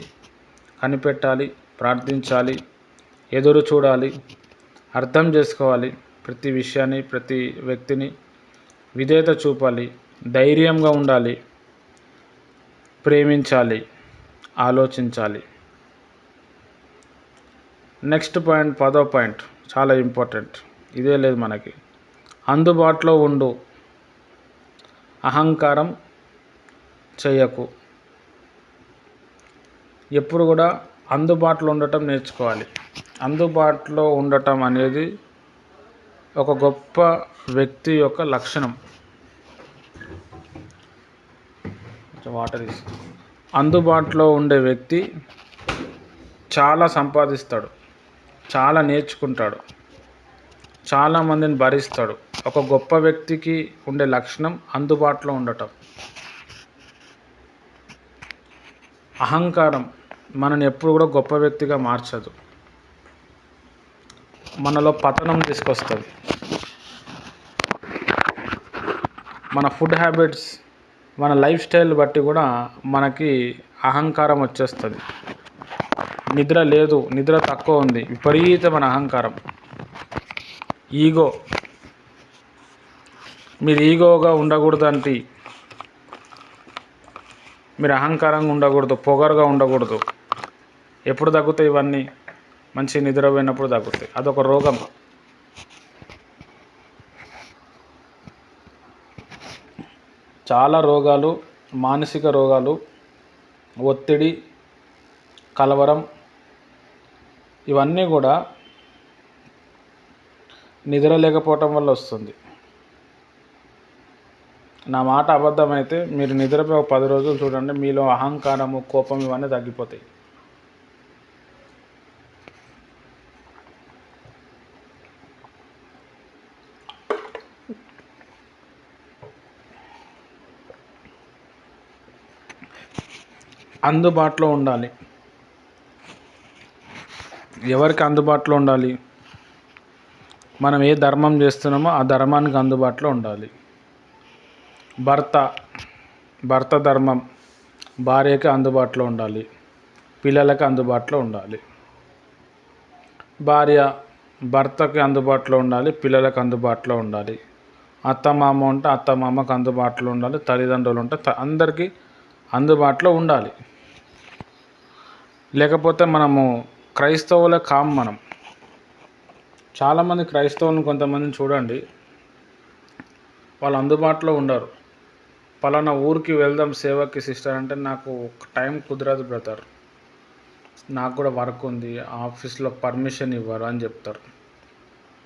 కనిపెట్టాలి, ప్రార్థించాలి, ఎదురు చూడాలి, అర్థం చేసుకోవాలి, ప్రతి విషయాన్ని ప్రతి వ్యక్తిని విధేయత చూపాలి, ధైర్యంగా ఉండాలి, ప్రేమించాలి, ఆలోచించాలి. నెక్స్ట్ పాయింట్, 10వ పాయింట్ చాలా ఇంపార్టెంట్. ఇదే లేదు మనకి. అందుబాటులో ఉండు, అహంకారం చేయకు. ఎప్పుడు కూడా అందుబాటులో ఉండటం నేర్చుకోవాలి. అందుబాటులో ఉండటం అనేది ఒక గొప్ప వ్యక్తి యొక్క లక్షణం. వాటర్ అందుబాటులో ఉండే వ్యక్తి చాలా సంపాదిస్తాడు, చాలా నేర్చుకుంటాడు, చాలామందిని భరిస్తాడు. ఒక గొప్ప వ్యక్తికి ఉండే లక్షణం అందుబాటులో ఉండటం. అహంకారం మనని ఎప్పుడు కూడా గొప్ప వ్యక్తిగా మార్చదు, మనలో పతనం తీసుకొస్తుంది. మన ఫుడ్ హ్యాబిట్స్, మన లైఫ్ స్టైల్ బట్టి కూడా మనకి అహంకారం వచ్చేస్తుంది. నిద్ర లేదు, నిద్ర తక్కువ ఉంది, విపరీతమైన అహంకారం, ఈగో. మీరు ఈగోగా ఉండకూడదంటే, మీరు అహంకారంగా ఉండకూడదు, పొగరుగా ఉండకూడదు. ఎప్పుడు తగ్గుతాయి ఇవన్నీ? మంచి నిద్రపోయినప్పుడు తగ్గుతాయి. అదొక రోగం. చాలా రోగాలు, మానసిక రోగాలు, ఒత్తిడి, కలవరం, ఇవన్నీ కూడా నిద్ర లేకపోవటం వల్ల వస్తుంది. నా మాట అబద్ధమైతే మీరు నిద్రపోయి ఒక 10 రోజులు చూడండి, మీలో అహంకారము, కోపం ఇవన్నీ తగ్గిపోతాయి. అందుబాటులో ఉండాలి. ఎవరికి అందుబాటులో ఉండాలి? మనం ఏ ధర్మం చేస్తున్నామో ఆ ధర్మానికి అందుబాటులో ఉండాలి. భర్త ధర్మం భార్యకి అందుబాటులో ఉండాలి, పిల్లలకి అందుబాటులో ఉండాలి. భార్య భర్తకి అందుబాటులో ఉండాలి, పిల్లలకు అందుబాటులో ఉండాలి. అత్తమామ ఉంటే అత్తమామకు అందుబాటులో ఉండాలి, తల్లిదండ్రులు ఉంటే అందరికీ అందుబాటులో ఉండాలి. లేకపోతే మనము క్రైస్తవులే కాము. మనం చాలామంది క్రైస్తవులను కొంతమందిని చూడండి, వాళ్ళు అందుబాటులో ఉండరు. పలానా ఊరికి వెళ్దాం సేవకి సిస్టర్ అంటే, నాకు టైం కుదరదు బ్రదర్, నాకు కూడా వర్క్ ఉంది, ఆఫీస్లో పర్మిషన్ ఇవ్వరు అని చెప్తారు.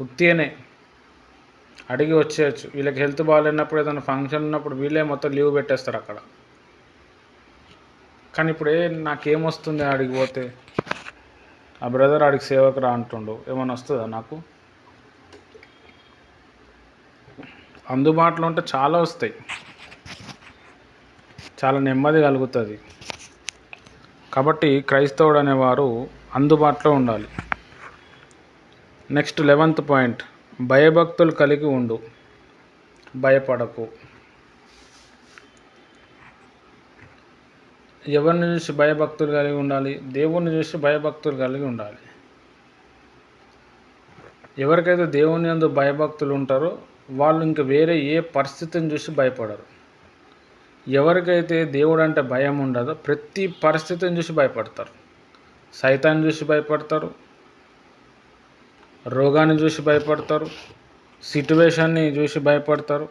ఉత్తిగానే అడిగి వచ్చేయచ్చు. వీళ్ళకి హెల్త్ బాగాలేనప్పుడు, ఏదైనా ఫంక్షన్ ఉన్నప్పుడు వీళ్ళే మొత్తం లీవ్ పెట్టేస్తారు అక్కడ. కానీ ఇప్పుడు నాకేమొస్తుంది ఆడికి పోతే? ఆ బ్రదర్ ఆడికి సేవకు రా అంటుండు, ఏమైనా వస్తుందా నాకు? అందుబాటులో ఉంటే చాలా వస్తాయి, చాలా నెమ్మది కలుగుతుంది. కాబట్టి క్రైస్తవుడు అనేవారు అందుబాటులో ఉండాలి. నెక్స్ట్ 11th పాయింట్, భయభక్తులు కలిగి ఉండు, భయపడకు. ఎవరిని చూసి భయభక్తులు కలిగి ఉండాలి? దేవుణ్ణి చూసి భయభక్తులు కలిగి ఉండాలి. ఎవరికైతే దేవుని యందు భయభక్తులు ఉంటారో వాళ్ళు ఇంక వేరే ఏ పరిస్థితిని చూసి భయపడరు. ఎవరికైతే దేవుడు అంటే భయం ఉండదో ప్రతి పరిస్థితిని చూసి భయపడతారు. సైతాన్ని చూసి భయపడతారు, రోగాన్ని చూసి భయపడతారు, సిట్యువేషన్ని చూసి భయపడతారు,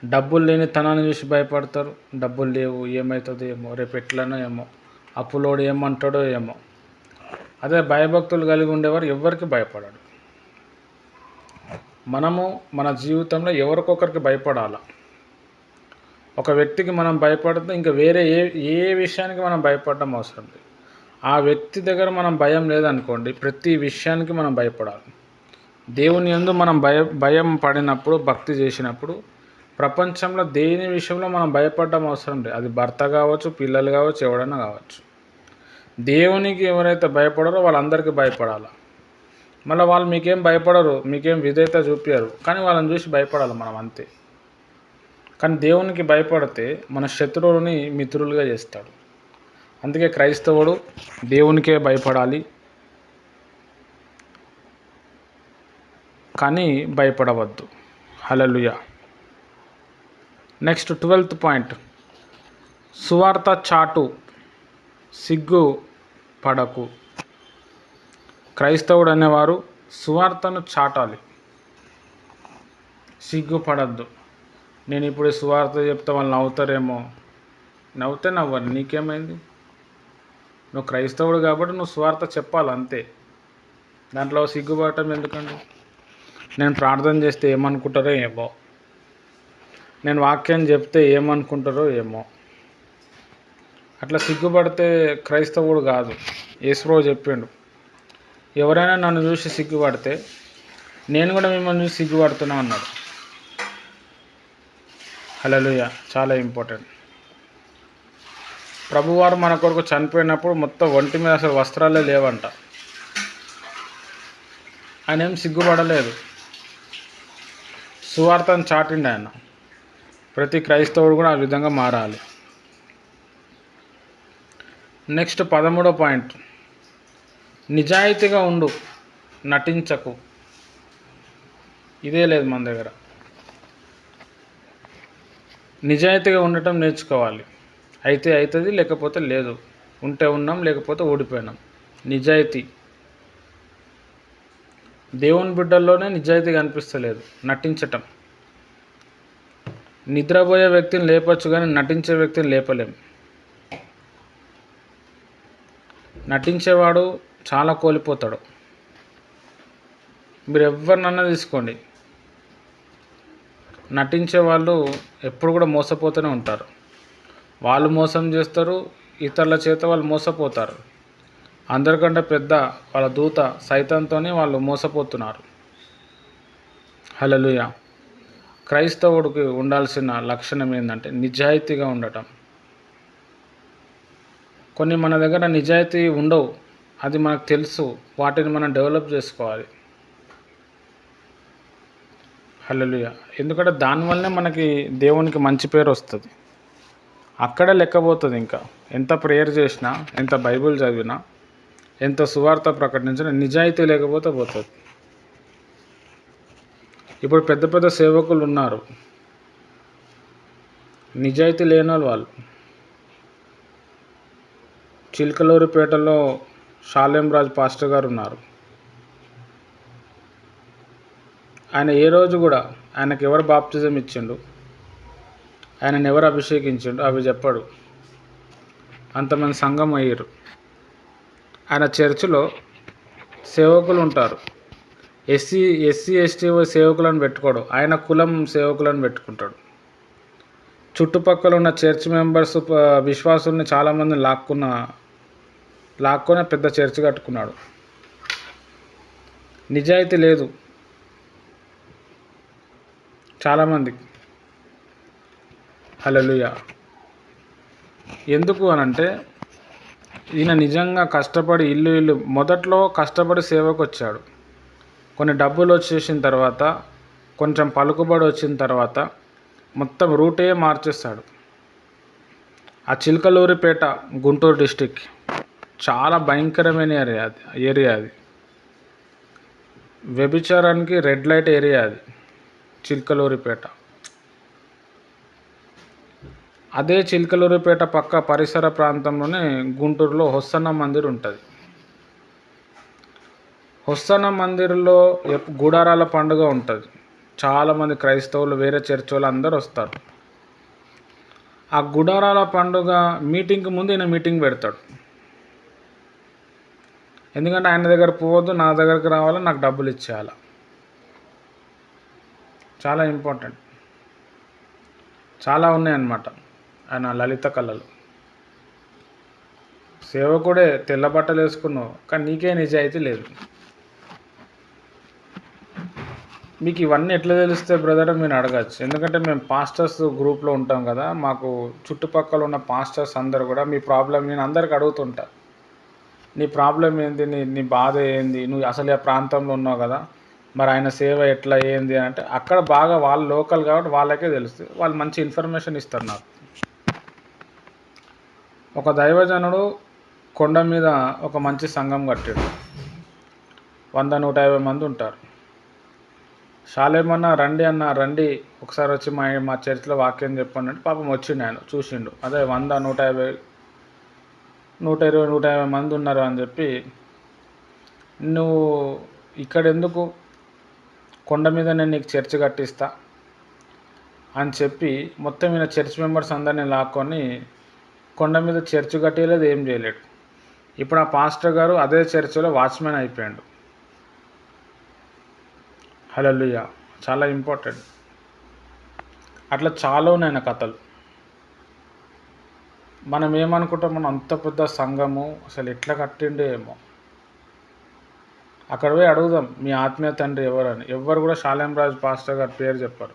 డబ్బులు లేని తనాన్ని చూసి భయపడతారు. డబ్బులు లేవు, ఏమవుతుందో ఏమో, రేపు ఎట్లనో ఏమో, అప్పులోడు ఏమంటాడో ఏమో. అదే భయభక్తులు కలిగి ఉండేవారు ఎవరికి భయపడడు. మనము మన జీవితంలో ఎవరికొకరికి భయపడాలి. ఒక వ్యక్తికి మనం భయపడితే ఇంకా వేరే ఏ విషయానికి మనం భయపడడం అవసరం లేదు. ఆ వ్యక్తి దగ్గర మనం భయం లేదనుకోండి, ప్రతి విషయానికి మనం భయపడాలి. దేవుని యందు మనం భయం పడినప్పుడు, భక్తి చేసినప్పుడు ప్రపంచంలో దేని విషయంలో మనం భయపడడం అవసరం లేదు. అది భర్త కావచ్చు, పిల్లలు కావచ్చు, ఎవడైనా కావచ్చు. దేవునికి ఎవరైతే భయపడరో వాళ్ళందరికీ భయపడాలి. మళ్ళీ వాళ్ళు మీకేం భయపడరు, మీకేం విధేయత చూపించరు, కానీ వాళ్ళని చూసి భయపడాలి మనం, అంతే. కానీ దేవునికి భయపడితే మన శత్రువుని మిత్రులుగా చేస్తాడు. అందుకే క్రైస్తవుడు దేవునికే భయపడాలి, కానీ భయపడవద్దు. హల్లెలూయా. నెక్స్ట్ 12th పాయింట్, సువార్త చాటు, సిగ్గు పడకు. క్రైస్తవుడు అనేవారు సువార్తను చాటాలి, సిగ్గుపడద్దు. నేను ఇప్పుడు సువార్త చెప్తే వాళ్ళు నవ్వుతారేమో. నవ్వుతే నవ్వరు, నీకేమైంది? నువ్వు క్రైస్తవుడు కాబట్టి నువ్వు సువార్త చెప్పాలి, అంతే. దాంట్లో సిగ్గుపడటం ఎందుకండి? నేను ప్రార్థన చేస్తే ఏమనుకుంటారో ఏమో, నేను వాక్యం చెప్తే ఏమనుకుంటారో ఏమో. అట్లా సిగ్గుపడితే క్రైస్తవుడు కాదు. యేసుప్రభువు చెప్పిండు, ఎవరైనా నన్ను చూసి సిగ్గుపడితే నేను కూడా మిమ్మల్ని చూసి సిగ్గుపడుతున్నా అన్నాడు. హల్లెలూయా. చాలా ఇంపార్టెంట్. ప్రభువారు మన కొరకు చనిపోయినప్పుడు మొత్తం ఒంటి మీద అసలు వస్త్రాలే లేవంట. ఆయన ఏం సిగ్గుపడలేదు, సువార్తను చాటిండు ఆయన. ప్రతి క్రైస్తవుడు కూడా ఆ విధంగా మారాలి. నెక్స్ట్ 13వ పాయింట్, నిజాయితీగా ఉండు, నటించకు. ఇదే లేదు మన దగ్గర. నిజాయితీగా ఉండటం నేర్చుకోవాలి. అయితే అవుతుంది, లేకపోతే లేదు. ఉంటే ఉన్నాం, లేకపోతే ఓడిపోయినాం. నిజాయితీ. దేవుని బిడ్డల్లోనే నిజాయితీ కనిపిస్తలేదు, నటించటం. నిద్రపోయే వ్యక్తిని లేపచ్చు, కానీ నటించే వ్యక్తిని లేపలేం. నటించేవాడు చాలా కోల్పోతాడు. మీరు ఎవరినన్నా తీసుకోండి, నటించే వాళ్ళు ఎప్పుడు కూడా మోసపోతూనే ఉంటారు. వాళ్ళు మోసం చేస్తారు, ఇతరుల చేత వాళ్ళు మోసపోతారు. అందరికంటే పెద్ద వాళ్ళ దూత సైతాన్‌తోని వాళ్ళు మోసపోతున్నారు. హల్లెలూయా! క్రైస్తవుడికి ఉండాల్సిన లక్షణం ఏందంటే నిజాయితీగా ఉండటం. కొన్ని మన దగ్గర నిజాయితీ ఉండవు. అది మనకు తెలుసు. వాటిని మనం డెవలప్ చేసుకోవాలి. హల్లెలూయా! ఎందుకంటే దానివల్లనే మనకి దేవునికి మంచి పేరు వస్తది. అక్కడే లెక్కబోతది ఇంకా. ఎంత ప్రేయర్ చేసినా, ఎంత బైబిల్ చదివినా, ఎంత సువార్త ప్రకటించినా నిజాయితీ లేకపోతే పోతది. ఇప్పుడు పెద్ద పెద్ద సేవకులు ఉన్నారు. నిజాయితీ లేనోళ్ళు వాళ్ళు. చిలకలూరిపేటలో షాలేం రాజ్ పాస్టర్ గారు ఉన్నారు. ఆయన ఏ రోజు కూడా ఆయనకు ఎవరు బాప్తిజం ఇచ్చిండు, ఆయనను ఎవరు అభిషేకించిండు అవి చెప్పాడు. అంతమంది సంఘం అయ్యారు. ఆయన చర్చిలో సేవకులు ఉంటారు. ఎస్సీ ఎస్టీ సేవకులను పెట్టుకోడు. ఆయన కులం సేవకులను పెట్టుకుంటాడు. చుట్టుపక్కల ఉన్న చర్చ్ మెంబర్స్ విశ్వాసుల్ని చాలామందిని లాక్కొని పెద్ద చర్చ్ కట్టుకున్నాడు. నిజాయితీ లేదు చాలామందికి. హల్లెలూయా! ఎందుకు అనంటే ఈయన నిజంగా కష్టపడి ఇల్లు మొదట్లో కష్టపడి సేవకు వచ్చాడు. కొన్ని డబ్బులు వచ్చేసిన తర్వాత, కొంచెం పలుకుబడి వచ్చిన తర్వాత మొత్తం రూటే మార్చేస్తాడు. ఆ చిలకలూరిపేట గుంటూరు డిస్టిక్ చాలా భయంకరమైన ఏరియా అది. వ్యభిచారానికి రెడ్ లైట్ ఏరియా అది చిలకలూరిపేట. అదే చిలకలూరిపేట పక్క పరిసర ప్రాంతంలోనే గుంటూరులో హొస్సన్న మందిర్ ఉంటుంది. హొస్సన్న మందిర్లో గుడారాల పండుగ ఉంటుంది. చాలామంది క్రైస్తవులు, వేరే చర్చ్ వాళ్ళు అందరూ వస్తారు. ఆ గుడారాల పండుగ మీటింగ్కి ముందు ఈయన మీటింగ్ పెడతాడు. ఎందుకంటే ఆయన దగ్గర పోవద్దు, నా దగ్గరికి రావాలి, నాకు డబ్బులు ఇచ్చేయాలి. చాలా ఇంపార్టెంట్. చాలా ఉన్నాయన్నమాట ఆయన లలిత కళలు. సేవకుడే తెల్ల బట్టలు వేసుకున్నావు, కానీ నీకే నిజాయితీ లేదు. మీకు ఇవన్నీ ఎట్లా తెలుస్తాయి బ్రదర్ మీరు అడగచ్చు. ఎందుకంటే మేము పాస్టర్స్ గ్రూప్లో ఉంటాం కదా, మాకు చుట్టుపక్కల ఉన్న పాస్టర్స్ అందరు కూడా మీ ప్రాబ్లం నేను అందరికి అడుగుతుంటా. నీ ప్రాబ్లం ఏంది, నీ బాధ ఏంది, నువ్వు అసలు ఆ ప్రాంతంలో ఉన్నావు కదా, మరి ఆయన సేవ ఎట్లా ఏంది అంటే అక్కడ బాగా వాళ్ళు లోకల్ కాబట్టి వాళ్ళకే తెలుస్తుంది. వాళ్ళు మంచి ఇన్ఫర్మేషన్ ఇస్తారు నాకు. ఒక దైవజనుడు కొండ మీద ఒక మంచి సంఘం కట్టాడు. 100-150 మంది ఉంటారు. షాలేమన్నా రండి ఒకసారి వచ్చి మా చర్చిలో వాక్యం చెప్పండి అంటే పాపం వచ్చిండు. ఆయన చూసిండు, అదే 100-150 120-150 మంది ఉన్నారు అని చెప్పి, నువ్వు ఇక్కడ ఎందుకు, కొండ మీద నేను నీకు చర్చ్ కట్టిస్తా అని చెప్పి మొత్తం ఈయన చర్చ్ మెంబర్స్ అందరినీ లాక్కొని కొండ మీద చర్చ్ కట్టేయలేదు, ఏం చేయలేడు. ఇప్పుడు ఆ పాస్టర్ గారు అదే చర్చిలో వాచ్మెన్ అయిపోయాడు. హల్లెలూయా! చాలా ఇంపార్టెంట్. అట్లా చాలా ఉన్నాయి నా కథలు. మనం ఏమనుకుంటాం, మనం అంత పెద్ద సంఘము అసలు ఎట్లా కట్టిండే ఏమో. అక్కడ పోయి అడుగుదాం మీ ఆత్మీయ తండ్రి ఎవరని. ఎవ్వరు కూడా షాలేం రాజ్ పాస్టర్ గారి పేరు చెప్పారు.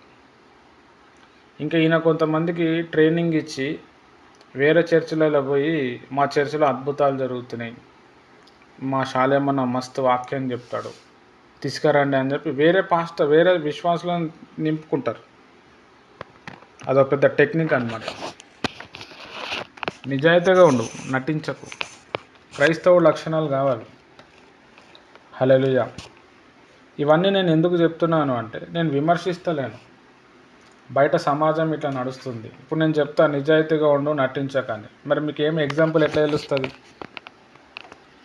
ఇంకా ఈయన కొంతమందికి ట్రైనింగ్ ఇచ్చి వేరే చర్చిలలో పోయి మా చర్చిలో అద్భుతాలు జరుగుతున్నాయి, మా షాలేమన్న మస్తు వాక్యం చెప్తాడు, తీసుకురండి అని చెప్పి వేరే విశ్వాసులను నింపుకుంటారు. అదొక పెద్ద టెక్నిక్ అన్నమాట. నిజాయితీగా ఉండు, నటించకు. క్రైస్తవ లక్షణాలు కావాలి. హల్లెలూయా! ఇవన్నీ నేను ఎందుకు చెప్తున్నాను అంటే నేను విమర్శిస్తలేను. బయట సమాజం ఇట్లా నడుస్తుంది. ఇప్పుడు నేను చెప్తా నిజాయితీగా ఉండు, నటించకని. మరి మీకు ఏమి ఎగ్జాంపుల్ ఎట్లా తెలుస్తుంది?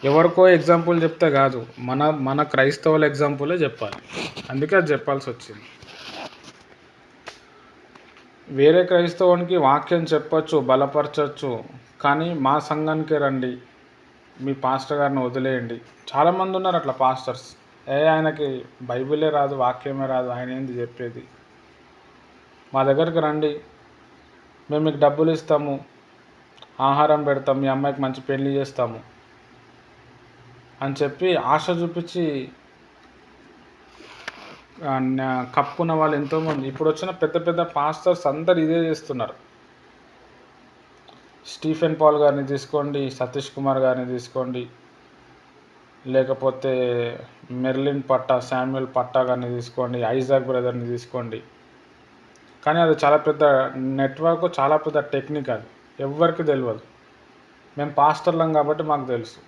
ఎవరికో ఎగ్జాంపుల్ చెప్తే కాదు, మన క్రైస్తవుల ఎగ్జాంపులే చెప్పాలి. అందుకే అది చెప్పాల్సి వచ్చింది. వేరే క్రైస్తవునికి వాక్యం చెప్పచ్చు, బలపరచచ్చు, కానీ మా సంఘానికే రండి, మీ పాస్టర్ గారిని వదిలేయండి. చాలామంది ఉన్నారు అట్లా పాస్టర్స్. ఆయనకి బైబిలే రాదు, వాక్యమే రాదు, ఆయన ఏంది చెప్పేది. మా దగ్గరికి రండి, మేము మీకు డబ్బులు ఇస్తాము, ఆహారం పెడతాం, మీ అమ్మాయికి మంచి పెళ్లి చేస్తాము అని చెప్పి ఆశ చూపించి కప్పుకున్న వాళ్ళు ఎంతోమంది. ఇప్పుడు వచ్చిన పెద్ద పెద్ద పాస్టర్స్ అందరు ఇదే చేస్తున్నారు. స్టీఫెన్ పాల్ గారిని తీసుకోండి, సతీష్ కుమార్ గారిని తీసుకోండి, లేకపోతే మెర్లిన్ పట్టా, శామ్యుల్ పట్టా గారిని తీసుకోండి, ఐజాక్ బ్రదర్ని తీసుకోండి. కానీ అది చాలా పెద్ద నెట్వర్క్, చాలా పెద్ద టెక్నిక్. అది ఎవ్వరికి తెలియదు. మేము పాస్టర్లం కాబట్టి మాకు తెలుసు.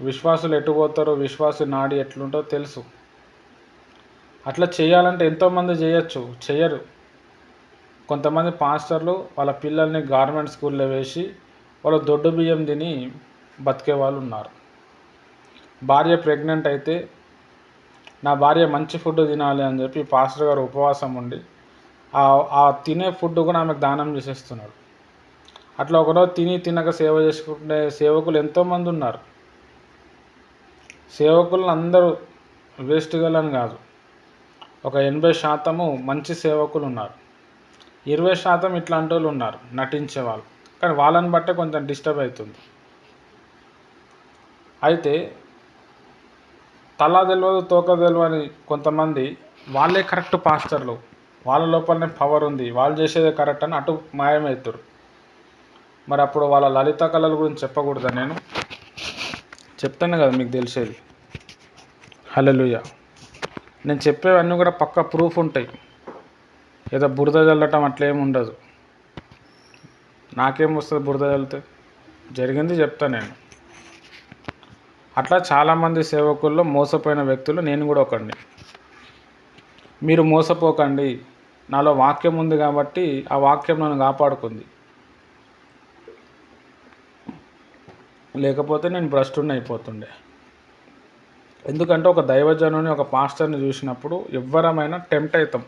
విశ్వాసులు ఎటు పోతారో, విశ్వాసు నాడి ఎట్లుంటో తెలుసు. అట్లా చేయాలంటే ఎంతోమంది చేయొచ్చు, చేయరు. కొంతమంది పాస్టర్లు వాళ్ళ పిల్లల్ని గవర్నమెంట్ స్కూల్లో వేసి వాళ్ళు దొడ్డు బియ్యం తిని బతికే వాళ్ళు ఉన్నారు. భార్య ప్రెగ్నెంట్ అయితే నా భార్య మంచి ఫుడ్ తినాలి అని చెప్పి పాస్టర్ గారు ఉపవాసం ఉండి ఆ తినే ఫుడ్ కూడా ఆమెకు దానం చేసేస్తున్నాడు. అట్లా ఒకరోజు తినక సేవ చేసుకుంటే సేవకులు ఎంతోమంది ఉన్నారు. సేవకులను అందరూ వేస్ట్ గలని కాదు, ఒక 80% మంచి సేవకులు ఉన్నారు, 20% ఇట్లాంటి వాళ్ళు ఉన్నారు నటించే వాళ్ళు. కానీ వాళ్ళని బట్టే కొంచెం డిస్టర్బ్ అవుతుంది. అయితే తలా తెలియదు తోక తెలియదు అని కొంతమంది వాళ్ళే కరెక్ట్ పాస్టర్లు, వాళ్ళ లోపలనే పవర్ ఉంది, వాళ్ళు చేసేదే కరెక్ట్ అని అటు మాయమవుతారు. మరి అప్పుడు వాళ్ళ లలిత కళల గురించి చెప్పకూడదా? నేను చెప్తాను కదా మీకు తెలిసేది. హల్లెలూయా. నేను చెప్పేవన్నీ కూడా పక్కా ప్రూఫ్ ఉంటాయి. ఏదో బురద చల్లటం అట్లేమి ఉండదు. నాకేం వస్తుంది బురద చల్లితే? జరిగింది చెప్తా నేను. అట్లా చాలామంది సేవకుల్లో మోసపోయిన వ్యక్తులు నేను కూడా ఒకడిని. మీరు మోసపోకండి, నాలో వాక్యం ఉంది కాబట్టి ఆ వాక్యం నన్ను కాపాడుకుంది. లేకపోతే నేను భ్రష్టుని అయిపోతుండే. ఎందుకంటే ఒక దైవజనుని, ఒక పాస్టర్ని చూసినప్పుడు ఎవ్వరమైనా టెంప్ట్ అవుతాం.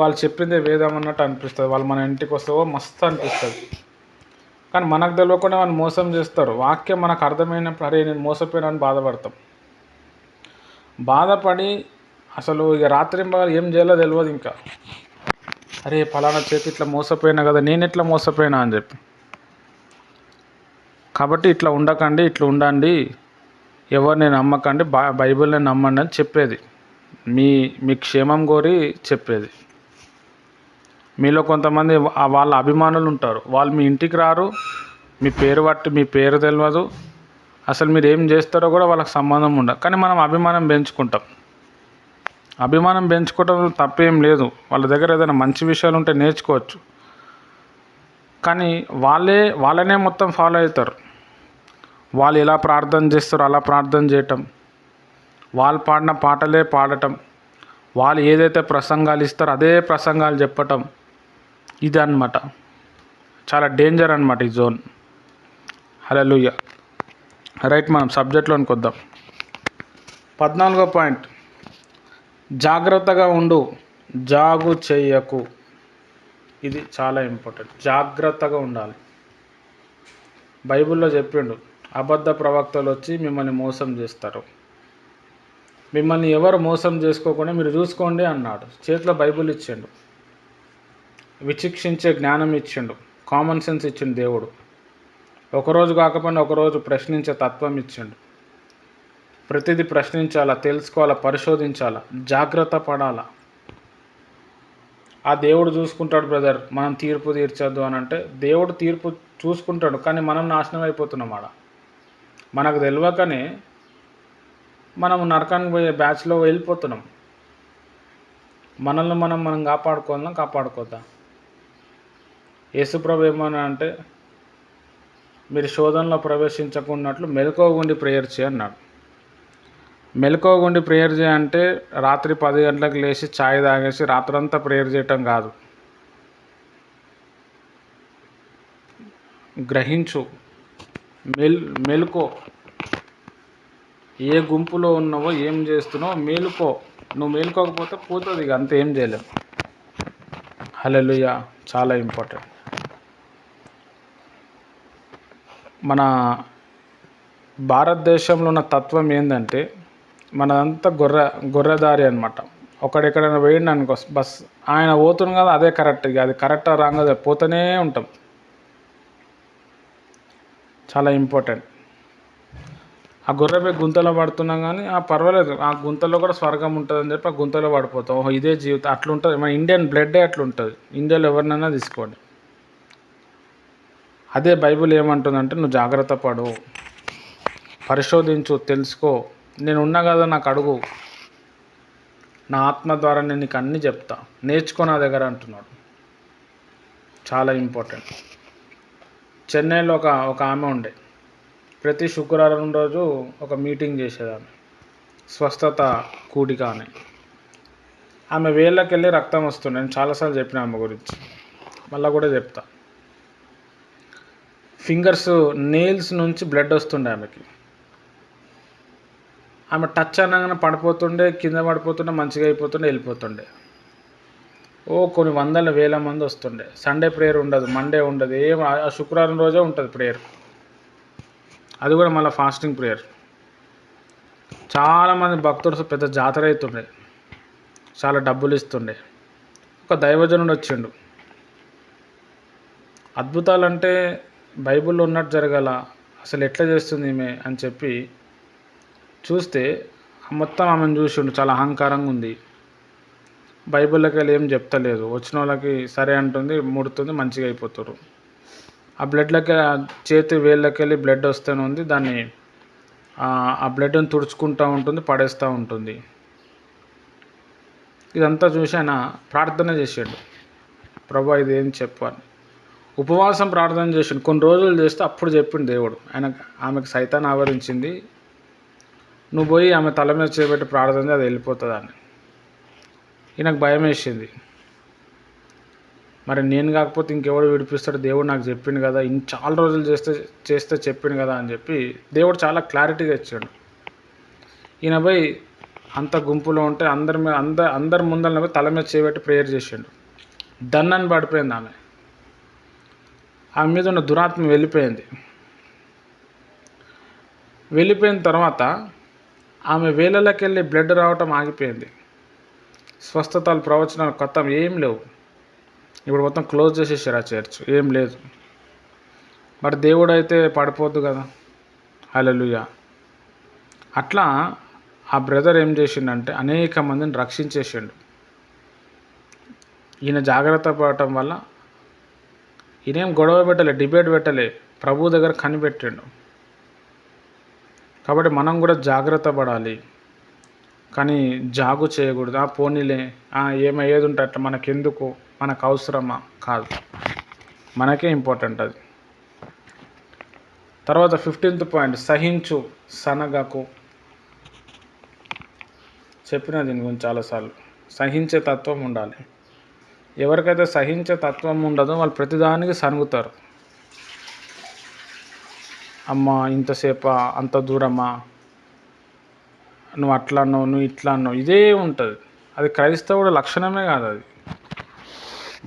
వాళ్ళు చెప్పిందే వేదం అన్నట్టు అనిపిస్తుంది. వాళ్ళు మన ఇంటికి వస్తే మస్తు అనిపిస్తుంది. కానీ మనకు తెలియకుండా వాళ్ళు మోసం చేస్తారు. వాక్యం మనకు అర్థమైనప్పుడు అరే నేను మోసపోయినాను బాధపడతాం. బాధపడి అసలు ఇక రాత్రి ఏం చేయాలో తెలియదు. ఇంకా అరే ఫలానా చేతి ఇట్లా మోసపోయినా కదా, నేను ఎట్లా మోసపోయినా అని చెప్పి. కాబట్టి ఇట్లా ఉండకండి, ఇట్లా ఉండండి, ఎవరిని నమ్మకండి, బైబిల్ని నమ్మండి అని చెప్పేది. మీ క్షేమం కోరి చెప్పేది. మీలో కొంతమంది వాళ్ళ అభిమానులు ఉంటారు. వాళ్ళు మీ ఇంటికి రారు, మీ పేరు బట్టి మీ పేరు తెలియదు, అసలు మీరు ఏం చేస్తారో కూడా వాళ్ళకి సంబంధం ఉండదు. కానీ మనం అభిమానం పెంచుకుంటాం. అభిమానం పెంచుకోవడం తప్పేం లేదు. వాళ్ళ దగ్గర ఏదైనా మంచి విషయాలు ఉంటే నేర్చుకోవచ్చు. కానీ వాళ్ళనే మొత్తం ఫాలో అవుతారు. వాళ్ళు ఎలా ప్రార్థన చేస్తారో అలా ప్రార్థన చేయటం, వాళ్ళు పాడిన పాటలే పాడటం, వాళ్ళు ఏదైతే ప్రసంగాలు ఇస్తారో అదే ప్రసంగాలు చెప్పటం. ఇది అన్నమాట. చాలా డేంజర్ అన్నమాట ఈ జోన్. హల్లెలూయా. రైట్, మనం సబ్జెక్ట్లోనికి వద్దాం. 14వ పాయింట్, జాగ్రత్తగా ఉండు, జాగు చెయ్యకు. ఇది చాలా ఇంపార్టెంట్. జాగ్రత్తగా ఉండాలి. బైబిల్లో చెప్పిండు, అబద్ధ ప్రవక్తలు వచ్చి మిమ్మల్ని మోసం చేస్తారు. మిమ్మల్ని ఎవరు మోసం చేసుకోకుండా మీరు చూసుకోండి అన్నాడు. చేతిలో బైబిల్ ఇచ్చిండు, విచక్షించే జ్ఞానం ఇచ్చిండు, కామన్ సెన్స్ ఇచ్చిండు దేవుడు. ఒకరోజు కాకపోయినా ఒకరోజు ప్రశ్నించే తత్వం ఇచ్చిండు. ప్రతిదీ ప్రశ్నించాలా, తెలుసుకోవాలా, పరిశోధించాలా, జాగ్రత్త పడాలా. ఆ దేవుడు చూసుకుంటాడు బ్రదర్, మనం తీర్పు తీర్చొద్దు అని అంటే దేవుడు తీర్పు చూసుకుంటాడు. కానీ మనం నాశనం అయిపోతున్నాం. మనకు తెలియకనే మనము నరకానికి పోయే బ్యాచ్లో వెళ్ళిపోతున్నాం. మనల్ని మనం కాపాడుకోద్దా? యేసుప్రభు ఏమన్నా అంటే మీరు శోధనలో ప్రవేశించకున్నట్లు మెలకువగుండి ప్రేయర్ చేయన్నాడు. మెలకువగుండి ప్రేయర్ చేయంటే రాత్రి 10 గంటలకు లేచి ఛాయ్ తాగేసి రాత్రంతా ప్రేయర్ చేయటం కాదు. గ్రహించు, మెలుకో. ఏ గుంపులో ఉన్నావో, ఏం చేస్తున్నావో మేలుకో. నువ్వు మేలుకోకపోతే పోతుంది, ఇక అంత ఏం చేయలేవు. హల్లెలూయా. చాలా ఇంపార్టెంట్. మన భారతదేశంలో ఉన్న తత్వం ఏంటంటే మనదంతా గొర్రెదారి అన్నమాట. ఒకడెక్కడైనా పోయిండు అనుకో బస్, ఆయన పోతుంది కదా అదే కరెక్ట్, ఇక అది కరెక్ట్ రాంగ్ పోతూనే ఉంటాం. చాలా ఇంపార్టెంట్. ఆ గొర్రెపై గుంతలో పడుతున్నాం కానీ పర్వాలేదు, ఆ గుంతలో కూడా స్వర్గం ఉంటుందని చెప్పి ఆ గుంతలో పడిపోతాం. ఓహో ఇదే జీవితం, అట్లుంటుంది. మన ఇండియన్ బ్లడ్డే అట్లుంటుంది. ఇండియాలో ఎవరినైనా తీసుకోండి. అదే బైబిల్ ఏమంటుందంటే, నువ్వు జాగ్రత్త పడు, పరిశోధించు, తెలుసుకో, నేను ఉన్నా కదా నాకు అడుగు, నా ఆత్మ ద్వారా నేను నీకు అన్నీ చెప్తా, నేర్చుకో నా దగ్గర అంటున్నాడు. చాలా ఇంపార్టెంట్. చెన్నైలో ఒక ఆమె ఉండే, ప్రతి శుక్రవారం రోజు ఒక మీటింగ్ చేసేది ఆమె, స్వస్థత కూడిక అని. ఆమె వేళ్ళకి వెళ్ళి రక్తం వస్తుండే. నేను చాలాసార్లు చెప్పిన ఆమె గురించి, మళ్ళీ కూడా చెప్తా. ఫింగర్స్ నెయిల్స్ నుంచి బ్లడ్ వస్తుండే ఆమెకి. ఆమె టచ్ అనగానే పడిపోతుండే, కింద పడిపోతుండే, మంచిగా అయిపోతుండే, వెళ్ళిపోతుండే. కొన్ని వందల వేల మంది వస్తుండే. సండే ప్రేయర్ ఉండదు, మండే ఉండదు, ఆ శుక్రవారం రోజే ఉంటుంది ప్రేయర్. అది కూడా మళ్ళీ ఫాస్టింగ్ ప్రేయర్. చాలామంది భక్తులు, పెద్ద జాతర అవుతుండే, చాలా డబ్బులు ఇస్తుండే. ఒక దైవజనుడు వచ్చిండు. అద్భుతాలంటే బైబిల్లో ఉన్నట్టు జరగాల, అసలు ఎట్లా చేస్తుంది ఈమె అని చెప్పి చూస్తే మొత్తం ఆమెను చూసిండు. చాలా అహంకారంగా ఉంది, బైబిల్లోకి వెళ్ళి ఏం చెప్తలేదు. వచ్చిన వాళ్ళకి సరే అంటుంది, ముడుతుంది, మంచిగా అయిపోతారు. ఆ బ్లడ్లకి, చేతి వేళ్ళకి వెళ్ళి బ్లడ్ వస్తూనే ఉంది. దాన్ని ఆ బ్లడ్ని తుడుచుకుంటూ ఉంటుంది, పడేస్తూ ఉంటుంది. ఇదంతా చూసి ఆయన ప్రార్థన చేసాడు, ప్రభా ఇదేం చెప్పాలి. ఉపవాసం ప్రార్థన చేసిండు. కొన్ని రోజులు చేస్తే అప్పుడు చెప్పిండు దేవుడు. ఆమెకు సైతాన్ ఆవరించింది, నువ్వు పోయి ఆమె తల మీద చేపెట్టి ప్రార్థన అది వెళ్ళిపోతుంది అని. ఈయనకు భయం వేసింది. మరి నేను కాకపోతే ఇంకెవడు విడిపిస్తాడు, దేవుడు నాకు చెప్పిండు కదా, చాలా రోజులు చేస్తే చెప్పిండు కదా అని చెప్పి దేవుడు చాలా క్లారిటీగా ఇచ్చాడు. ఈయన పోయి అంత గుంపులో ఉంటే అందరి ముందర పోయి తల మీద చేపెట్టి ప్రేయర్ చేసిండు. దన్నని పడిపోయింది ఆమె. ఆమె మీద ఉన్న దురాత్మ వెళ్ళిపోయింది. వెళ్ళిపోయిన తర్వాత ఆమె వేళ్ళకి వెళ్ళి బ్లడ్ రావటం ఆగిపోయింది. స్వస్థతలు, ప్రవచనాలు కొత్త ఏం లేవు. ఇప్పుడు మొత్తం క్లోజ్ చేసేసారు ఆ చర్చ్, ఏం లేదు. మరి దేవుడు అయితే పడిపోద్దు కదా. హల్లెలూయా. అట్లా ఆ బ్రదర్ ఏం చేసిండంటే అనేక మందిని రక్షించేసిండు. ఈయన జాగ్రత్త పడటం వల్ల ఈయనేం గొడవ పెట్టలే, డిబేట్ పెట్టలే, ప్రభు దగ్గర కనిపెట్టిండు. కాబట్టి మనం కూడా జాగ్రత్త పడాలి, కానీ జాగు చేయకూడదు. పోనీలే, ఏది ఉంటే అట్లా, మనకెందుకు, మనకు అవసరమా, కాదు, మనకే ఇంపార్టెంట్ అది. తర్వాత 15th పాయింట్, సహించు, సనగకు. చెప్పిన దీని గురించి చాలాసార్లు. సహించే తత్వం ఉండాలి. ఎవరికైతే సహించే తత్వం ఉండదో వాళ్ళు ప్రతిదానికి సనుగుతారు. అమ్మా ఇంతసేపా, అంత దూరమా, నువ్వు అట్లా అన్నావు, నువ్వు ఇట్లా అన్నావు, ఇదే ఉంటుంది. అది క్రైస్తవుడు లక్షణమే కాదు. అది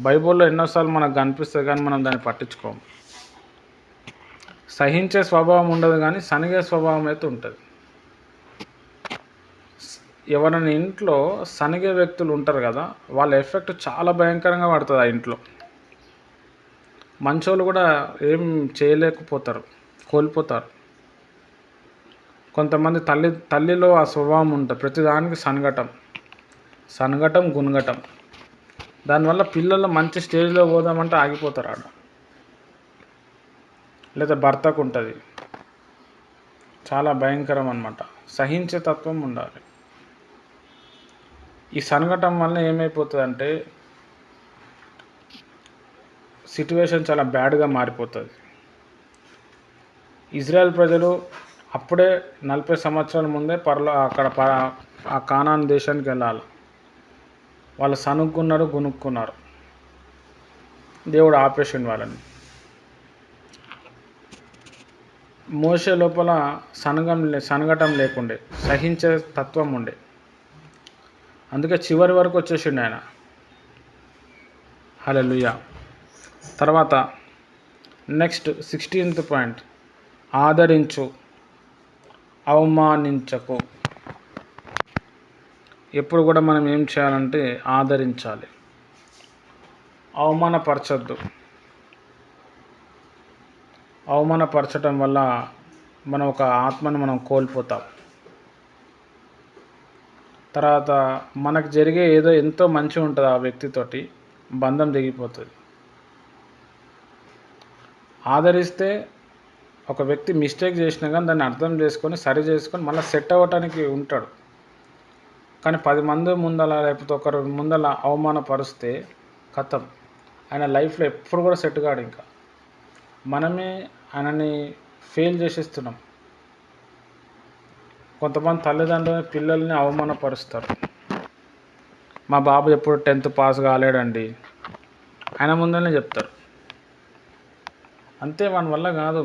బైబిల్లో ఎన్నోసార్లు మనకు కనిపిస్తుంది కానీ మనం దాన్ని పట్టించుకోము. సహించే స్వభావం ఉండదు కానీ సనిగే స్వభావం అయితే ఉంటుంది. ఎవరైనా ఇంట్లో సనిగే వ్యక్తులు ఉంటారు కదా, వాళ్ళ ఎఫెక్ట్ చాలా భయంకరంగా పడుతుంది ఆ ఇంట్లో. మంచోళ్ళు కూడా ఏం చేయలేకపోతారు, కోల్పోతారు. కొంతమంది తల్లిలో ఆ స్వభావం ఉంటుంది, ప్రతిదానికి సనగటం, గునగటం. దానివల్ల పిల్లలు మంచి స్టేజ్లో పోదామంటే ఆగిపోతారు ఆడ. లేదా భర్తకు ఉంటుంది. చాలా భయంకరం అన్నమాట. సహించే తత్వం ఉండాలి. ఈ సనగటం వల్ల ఏమైపోతుందంటే సిట్యువేషన్ చాలా బ్యాడ్గా మారిపోతుంది. ఇజ్రాయెల్ ప్రజలు అప్పుడే 40 సంవత్సరాల ముందే అక్కడ ఆ కానాన్ దేశానికి వెళ్ళాలి. వాళ్ళు సనుక్కున్నారు, గునుక్కున్నారు. దేవుడు ఆపేసిండు వాళ్ళని. మోషే లోపల సనగటం లేకుండే, సహించే తత్వం ఉండే. అందుకే చివరి వరకు వచ్చేసిండు ఆయన. హల్లెలూయా. తర్వాత నెక్స్ట్ 16th పాయింట్, ఆదరించు, అవమానించకు. ఎప్పుడు కూడా మనం ఏం చేయాలంటే ఆదరించాలి, అవమానపరచద్దు. అవమానపరచటం వల్ల మనం ఒక ఆత్మను మనం కోల్పోతాం. తర్వాత మనకు జరిగే ఏదో ఎంతో మంచి ఉంటుంది ఆ వ్యక్తితోటి, బంధం దిగిపోతుంది. ఆదరిస్తే ఒక వ్యక్తి మిస్టేక్ చేసినా కానీ దాన్ని అర్థం చేసుకొని సరి చేసుకొని మళ్ళీ సెట్ అవ్వటానికి ఉంటాడు. కానీ 10 మంది ముందల లేకపోతే ఒకరు ముందల అవమానపరిస్తే కథం, ఆయన లైఫ్లో ఎప్పుడు కూడా సెట్ కాడు. ఇంకా మనమే ఆయనని ఫెయిల్ చేసేస్తున్నాం. కొంతమంది తల్లిదండ్రులు పిల్లల్ని అవమానపరుస్తారు. మా బాబు ఎప్పుడు 10th పాస్ కాలేడండి ఆయన ముందరనే చెప్తారు. అంతే, మన వల్ల కాదు,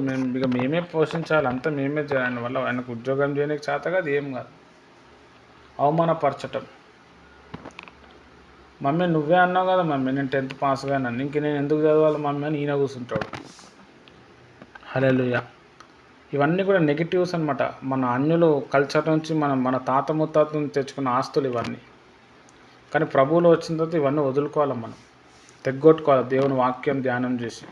మేమే పోషించాలి, అంతా మేమే చేయాలి. ఆయన వల్ల ఆయనకు ఉద్యోగం చేయడానికి చేత కాదు, ఏం కాదు. అవమానపరచటం. మమ్మీ నువ్వే అన్నావు కదా మమ్మీ నేను 10th పాస్ కానని, ఇంక నేను ఎందుకు చదవాలి మమ్మీ అని ఈయన కూర్చుంటాడు. హల్లెలూయా. ఇవన్నీ కూడా నెగిటివ్స్ అనమాట. మన అన్యులు కల్చర్ నుంచి మన తాత ముత్తాత నుంచి తెచ్చుకున్న ఆస్తులు ఇవన్నీ. కానీ ప్రభువులో వచ్చిన తర్వాత ఇవన్నీ వదులుకోవాలి, మనం తెగ్గొట్టుకోవాలి దేవుని వాక్యం ధ్యానం చేసి.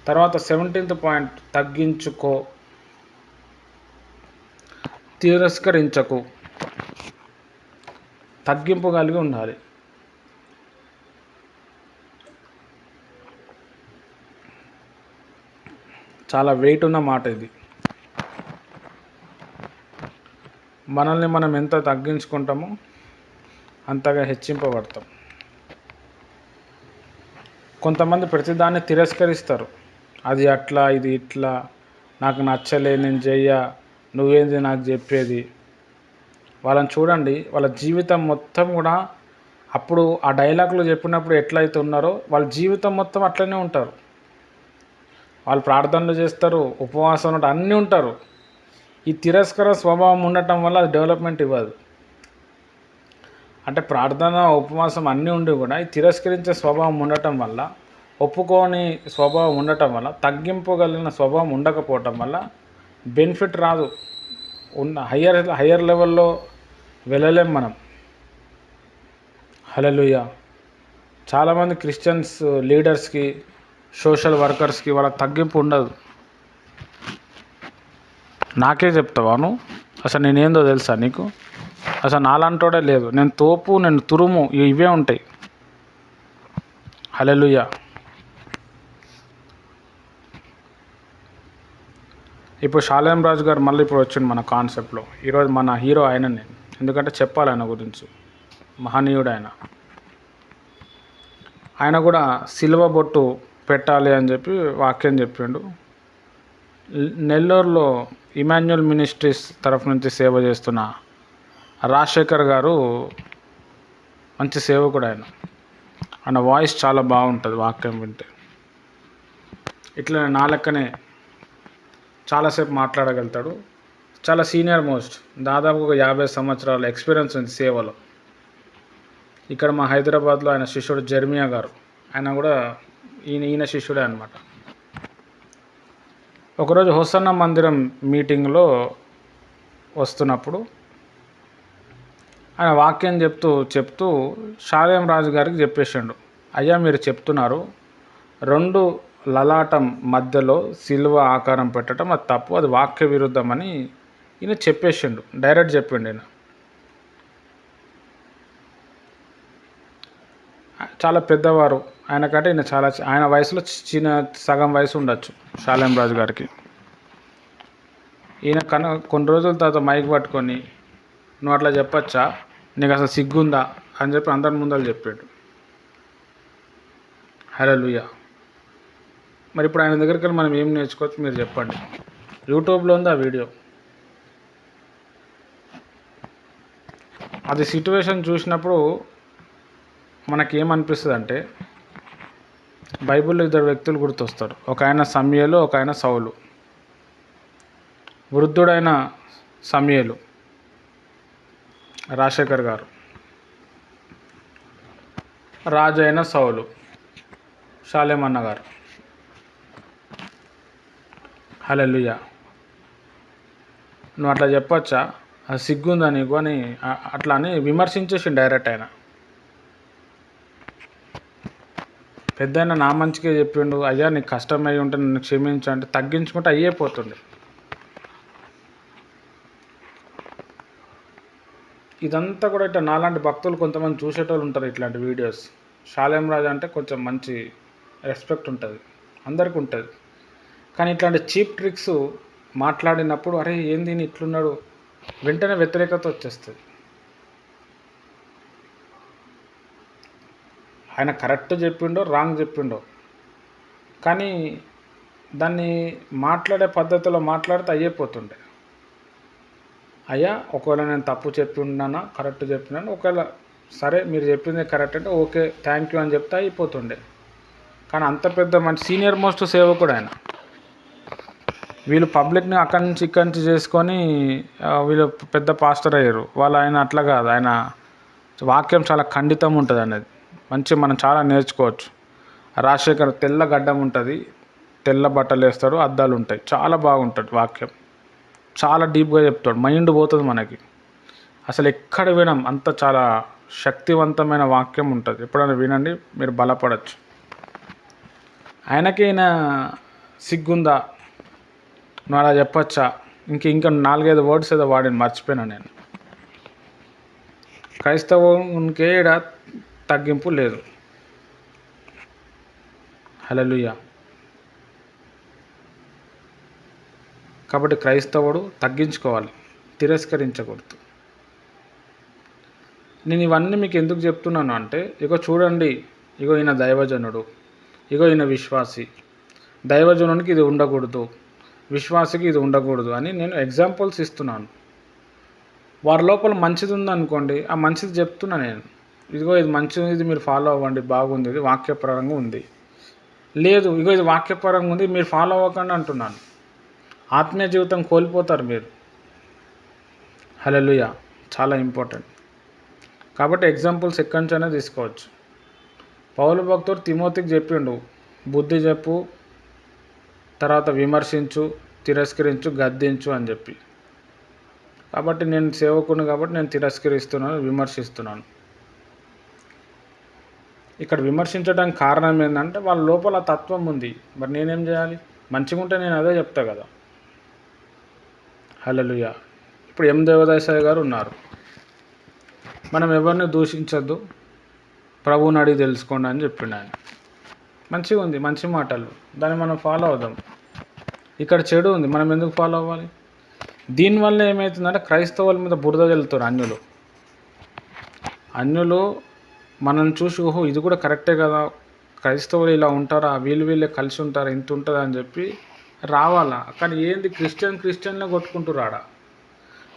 తర్వాత 17th పాయింట్, తగ్గించుకో, తిరస్కరించకు. తగ్గింపు కలిగి ఉండాలి. చాలా వెయిట్ ఉన్న మాట ఇది. మనల్ని మనం ఎంత తగ్గించుకుంటామో అంతగా హెచ్చింపబడతాం. కొంతమంది ప్రతిదాన్ని తిరస్కరిస్తారు. అది అట్లా, ఇది ఇట్లా, నాకు నచ్చలే, నేను చెయ్య, నువ్వేంది నాకు చెప్పేది. వాళ్ళని చూడండి, వాళ్ళ జీవితం మొత్తం కూడా అప్పుడు ఆ డైలాగులు చెప్పినప్పుడు ఎట్లయితే ఉన్నారో వాళ్ళ జీవితం మొత్తం అట్లనే ఉంటారు. వాళ్ళు ప్రార్థనలు చేస్తారు, ఉపవాసం ఉంటారు, అన్నీ ఉంటారు. ఈ తిరస్కార స్వభావం ఉండటం వల్ల అది డెవలప్మెంట్ ఇవ్వదు. అంటే ప్రార్థన ఉపవాసం అన్నీ ఉండి కూడా ఈ తిరస్కరించే స్వభావం ఉండటం వల్ల, ఒప్పుకోని స్వభావం ఉండటం వల్ల, తగ్గింపుగలిగిన స్వభావం ఉండకపోవటం వల్ల బెనిఫిట్ రాదు. ఉన్న హయ్యర్ లెవెల్లో వెళ్ళలేం మనం. హల్లెలూయా. చాలామంది క్రిస్టియన్స్ లీడర్స్కి, సోషల్ వర్కర్స్కి వాళ్ళ తగ్గింపు ఉండదు. నాకే చెప్తావాను, అసలు నేనేందో తెలుసా నీకు, అసలు నాలంటోడే లేదు, నేను తోపు, నేను తురుము, ఇవే ఉంటాయి. హల్లెలూయా. ఇప్పుడు షాలేం రాజు గారు మళ్ళీ ఇప్పుడు వచ్చిండు మన కాన్సెప్ట్లో. ఈరోజు మన హీరో ఆయననే, ఎందుకంటే చెప్పాలి ఆయన గురించి. మహనీయుడు ఆయన. ఆయన కూడా సిలువ బొట్టు పెట్టాలి అని చెప్పి వాక్యం చెప్పిండు. నెల్లూరులో ఇమాన్యుయల్ మినిస్ట్రీస్ తరఫు నుంచి సేవ చేస్తున్న రాజశేఖర్ గారు మంచి సేవకుడు. ఆయన వాయిస్ చాలా బాగుంటుంది వాక్యం వింటే. ఇట్లా నా లెక్కనే చాలాసేపు మాట్లాడగలుగుతాడు. చాలా సీనియర్ మోస్ట్, దాదాపు ఒక 50 సంవత్సరాల ఎక్స్పీరియన్స్ ఉంది సేవలో. ఇక్కడ మా హైదరాబాద్లో ఆయన శిష్యుడు జెర్మియా గారు, ఆయన కూడా ఈయన శిష్యుడే అనమాట. ఒకరోజు హోసన్న మందిరం మీటింగ్లో వస్తున్నప్పుడు ఆయన వాక్యం చెప్తూ షాలేం రాజు గారికి చెప్పేసిండు, అయ్యా మీరు చెప్తున్నారు 2 లలాటం మధ్యలో సిలువ ఆకారం పెట్టడం అది తప్పు, అది వాక్య విరుద్ధం అని ఈయన చెప్పేసిండు. డైరెక్ట్ చెప్పిండు. ఈయన చాలా పెద్దవారు, ఆయనకంటే ఈయన చాలా, ఆయన వయసులో సగం వయసు ఉండొచ్చు షాలేం రాజు గారికి. ఈయన కొన్ని రోజుల తర్వాత మైక్ పట్టుకొని, నువ్వు అట్లా చెప్పచ్చా, నీకు అసలు సిగ్గుందా అని చెప్పి అందరి ముందర చెప్పాడు. హల్లెలూయా. మరి ఇప్పుడు ఆయన దగ్గరికి వెళ్ళి మనం ఏం నేర్చుకోవచ్చు మీరు చెప్పండి. యూట్యూబ్లో ఉంది ఆ వీడియో. అది సిట్యువేషన్ చూసినప్పుడు మనకేమనిపిస్తుంది అంటే, బైబిల్లో 2 వ్యక్తులు గుర్తొస్తారు. ఒక ఆయన సమూయేలు, ఒక ఆయన సౌలు. వృద్ధుడైన సమూయేలు రాజశేఖర్ గారు, రాజు అయిన సౌలు షాలేం అన్న గారు. హల్లెలూయా. నువ్వు అట్లా చెప్పచ్చా, సిగ్గుందా నీకు అని అట్లా అని విమర్శించేసి డైరెక్ట్ ఆయన. పెద్దయినా నా మంచిగా చెప్పిండు, అయ్యా నీకు కష్టమై ఉంటే నన్ను క్షమించు అంటే తగ్గించుకుంటే అయ్యేపోతుండే. ఇదంతా కూడా ఇట్లా నాలాంటి భక్తులు కొంతమంది చూసేటోళ్ళు ఉంటారు ఇట్లాంటి వీడియోస్. షాలేం రాజు అంటే కొంచెం మంచి రెస్పెక్ట్ ఉంటుంది, అందరికీ ఉంటుంది. కానీ ఇట్లాంటి చీప్ ట్రిక్స్ మాట్లాడినప్పుడు అరే ఏంది ఈయన ఇట్లున్నాడు, వెంటనే వ్యతిరేకత వచ్చేస్తుంది. ఆయన కరెక్ట్ చెప్పిండో రాంగ్ చెప్పిండో, కానీ దాన్ని మాట్లాడే పద్ధతిలో మాట్లాడితే అయ్యిపోతుండే. అయ్యా ఒకవేళ నేను తప్పు చెప్పి ఉన్నానా కరెక్ట్ చెప్పినాను, ఒకవేళ సరే మీరు చెప్పింది కరెక్ట్ అంటే ఓకే థ్యాంక్ యూ అని చెప్తే అయిపోతుండే. కానీ అంత పెద్ద మంచి సీనియర్ మోస్ట్ సేవకుడు ఆయన. వీళ్ళు పబ్లిక్ని అక్కడి నుంచి ఇక్కడి నుంచి చేసుకొని వీళ్ళు పెద్ద పాస్టర్ అయ్యారు. వాళ్ళు ఆయన అట్లా కాదు, ఆయన వాక్యం చాలా ఖండితం ఉంటుంది అనేది. మంచి మనం చాలా నేర్చుకోవచ్చు. రాజశేఖర్ తెల్ల గడ్డం ఉంటుంది, తెల్ల బట్టలు వేస్తాడు, అద్దాలు ఉంటాయి, చాలా బాగుంటుంది వాక్యం, చాలా డీప్గా చెప్తాడు, మైండ్ పోతుంది మనకి. అసలు ఎక్కడ వినం అంత చాలా శక్తివంతమైన వాక్యం ఉంటుంది. ఎప్పుడైనా వినండి, మీరు బలపడచ్చు. ఆయనకైనా సిగ్గుందా, నువ్వు అలా చెప్పచ్చా, ఇంకా 4-5 వర్డ్స్ ఏదో వాడిని మర్చిపోయినా నేను. క్రైస్తవునికే ఈడ తగ్గింపు లేదు. హల్లెలూయా. కాబట్టి క్రైస్తవుడు తగ్గించుకోవాలి, తిరస్కరించకూడదు. నేను ఇవన్నీ మీకు ఎందుకు చెప్తున్నాను అంటే, ఇగో చూడండి, ఇగో ఈయన దైవజనుడు, ఇగో ఈయన విశ్వాసి, దైవజనునికి ఇది ఉండకూడదు, విశ్వాసికి ఇది ఉండకూడదు అని నేను ఎగ్జాంపుల్స్ ఇస్తున్నాను. వారి లోపల మంచిది ఉందనుకోండి, ఆ మంచిది చెప్తున్నా నేను, ఇదిగో ఇది మంచిది, ఇది మీరు ఫాలో అవ్వండి, బాగుంది, ఇది వాక్యపరంగా ఉంది. లేదు ఇగో ఇది వాక్యపరంగా ఉంది మీరు ఫాలో అవ్వకండి అంటున్నాను. ఆత్మీయ జీవితం కోల్పోతారు మీరు. హల్లెలూయా, చాలా ఇంపార్టెంట్. కాబట్టి ఎగ్జాంపుల్స్ ఎక్కడి నుంచైనా తీసుకోవచ్చు. పౌలు భక్తుడు తిమోతికి చెప్పిండు, బుద్ధి చెప్పు, తర్వాత విమర్శించు, తిరస్కరించు, గద్దించు అని చెప్పి. కాబట్టి నేను సేవకుని కాబట్టి నేను తిరస్కరిస్తున్నాను, విమర్శిస్తున్నాను. ఇక్కడ విమర్శించడానికి కారణం ఏంటంటే వాళ్ళ లోపల తత్వం ఉంది. మరి నేనేం చేయాలి? మంచిగా ఉంటే నేను అదే చెప్తా కదా. హల్లెలూయా. ఇప్పుడు దేవదాసాయి గారు ఉన్నారు. మనం ఎవరిని దూషించద్దు, ప్రభువుని అడిగి తెలుసుకోండి అని చెప్పిండు ఆయన. మంచిగా ఉంది, మంచి మాటలు, దాన్ని మనం ఫాలో అవుదాం. ఇక్కడ చెడు ఉంది, మనం ఎందుకు ఫాలో అవ్వాలి? దీనివల్ల ఏమవుతుందంటే క్రైస్తవుల మీద బురద జల్లుతారు అన్యులు మనం చూసి ఓహో ఇది కూడా కరెక్టే కదా, క్రైస్తవులు ఇలా ఉంటారా, వీళ్ళే కలిసి ఉంటారా, ఇంత ఉంటుందా అని చెప్పి రావాలా. కానీ ఏంది క్రిస్టియన్లే కొట్టుకుంటారు ఆడ.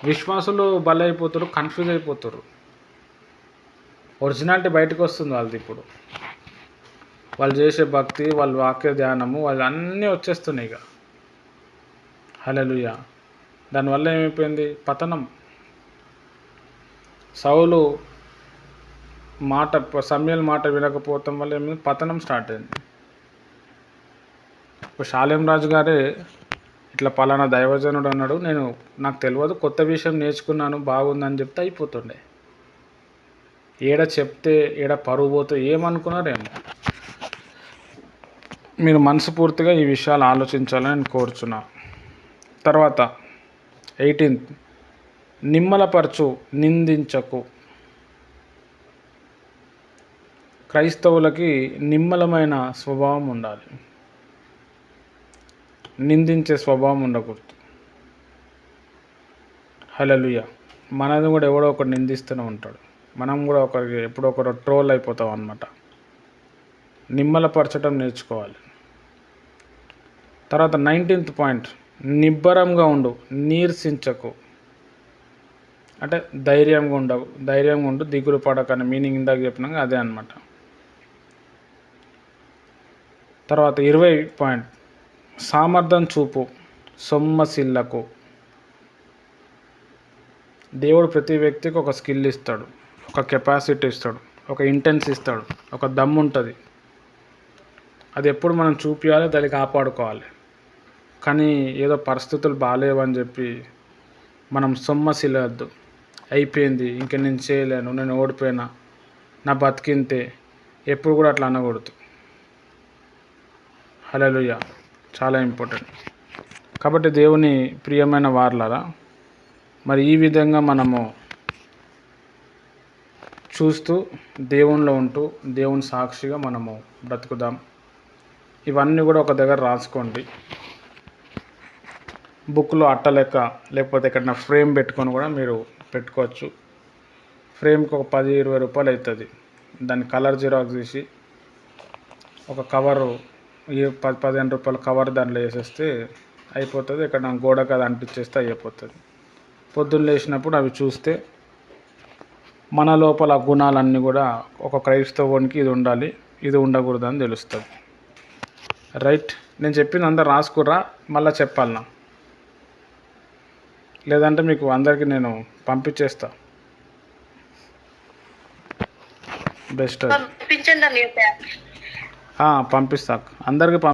విశ్వాసులు బలైపోతారు, కన్ఫ్యూజ్ అయిపోతారు. ఒరిజినాలిటీ బయటకు వస్తుంది వాళ్ళది. ఇప్పుడు వాళ్ళు చేసే భక్తి, వాళ్ళ వాక్య ధ్యానము, వాళ్ళు అన్నీ వచ్చేస్తున్నాయి ఇక. హల్లెలూయా. దానివల్ల ఏమైపోయింది? పతనం. సౌలు సమూయేలు మాట వినకపోవటం వల్ల ఏమైంది? పతనం స్టార్ట్ అయింది. ఇప్పుడు షాలేం రాజు గారే ఇట్లా పలానా దైవజనుడు అన్నాడు, నాకు తెలియదు, కొత్త విషయం నేర్చుకున్నాను, బాగుందని చెప్తే అయిపోతుండే. ఏడ చెప్తే ఏడ పరువు పోతే ఏమనుకున్నారేమో. మీరు మనస్ఫూర్తిగా ఈ విషయాలు ఆలోచించాలని నేను కోరుచున్నా. తర్వాత 18th, నిమ్మలపరచు, నిందించకు. క్రైస్తవులకి నిమ్మలమైన స్వభావం ఉండాలి, నిందించే స్వభావం ఉండకూడదు. హల్లెలూయా. మనది కూడా ఎవడో ఒకటి నిందిస్తూనే ఉంటాడు, మనం కూడా ఎప్పుడో ఒకరు ట్రోల్ అయిపోతాం అన్నమాట. నిమ్మలపరచడం నేర్చుకోవాలి. తర్వాత 19th పాయింట్, నిబ్బరంగా ఉండు, నీరసించకు. అంటే ధైర్యంగా ఉండు, దిగులు పడకని మీనింగ్ ఇందాక చెప్పినాక అదే అన్నమాట. తర్వాత 20 పాయింట్, సామర్థ్యం చూపు, సొమ్మసిల్లకు. దేవుడు ప్రతి వ్యక్తికి ఒక స్కిల్ ఇస్తాడు, ఒక కెపాసిటీ ఇస్తాడు, ఒక ఇంటెన్స్ ఇస్తాడు, ఒక దమ్ము ఉంటుంది. అది ఎప్పుడు మనం చూపించాలి, దాన్ని కాపాడుకోవాలి. కానీ ఏదో పరిస్థితులు బాగాలేవని చెప్పి మనం సొమ్మసిల్లవద్దు. అయిపోయింది, ఇంక నేను చేయలేను, నేను ఓడిపోయినా, నా బతికింతే, ఎప్పుడు కూడా అట్లా అనకూడదు. హల్లెలూయా. చాలా ఇంపార్టెంట్. కాబట్టి దేవుని ప్రియమైన వారలారా, మరి ఈ విధంగా మనము చూస్తూ దేవునిలో ఉంటూ దేవుని సాక్షిగా మనము బ్రతుకుదాం. ఇవన్నీ కూడా ఒక దగ్గర రాసుకోండి. బుక్లో అట్ట లెక్క, లేకపోతే ఎక్కడైనా ఫ్రేమ్ పెట్టుకొని కూడా మీరు పెట్టుకోవచ్చు. ఫ్రేమ్కి ఒక 10-20 రూపాయలు అవుతుంది. దాన్ని కలర్ జిరాక్స్ తీసి ఒక కవరు, 10-15 రూపాయల కవర్ దాంట్లో వేసేస్తే అయిపోతుంది. ఎక్కడ గోడకు అది అంటించేస్తే అయిపోతుంది. పొద్దున్న లేచినప్పుడు అవి చూస్తే మన లోపల గుణాలన్నీ కూడా ఒక క్రైస్తవునికి ఇది ఉండాలి, ఇది ఉండకూడదు అని తెలుస్తుంది. రైట్. నేను చెప్పింది అందరు రాసుకుర్రా, మళ్ళీ చెప్పాలనా? లేదంటే మీకు అందరికీ నేను పంపించేస్తా. బెస్ట్ అది. పంపించండి అన్నయ్య. పంపిస్తా అందరికీ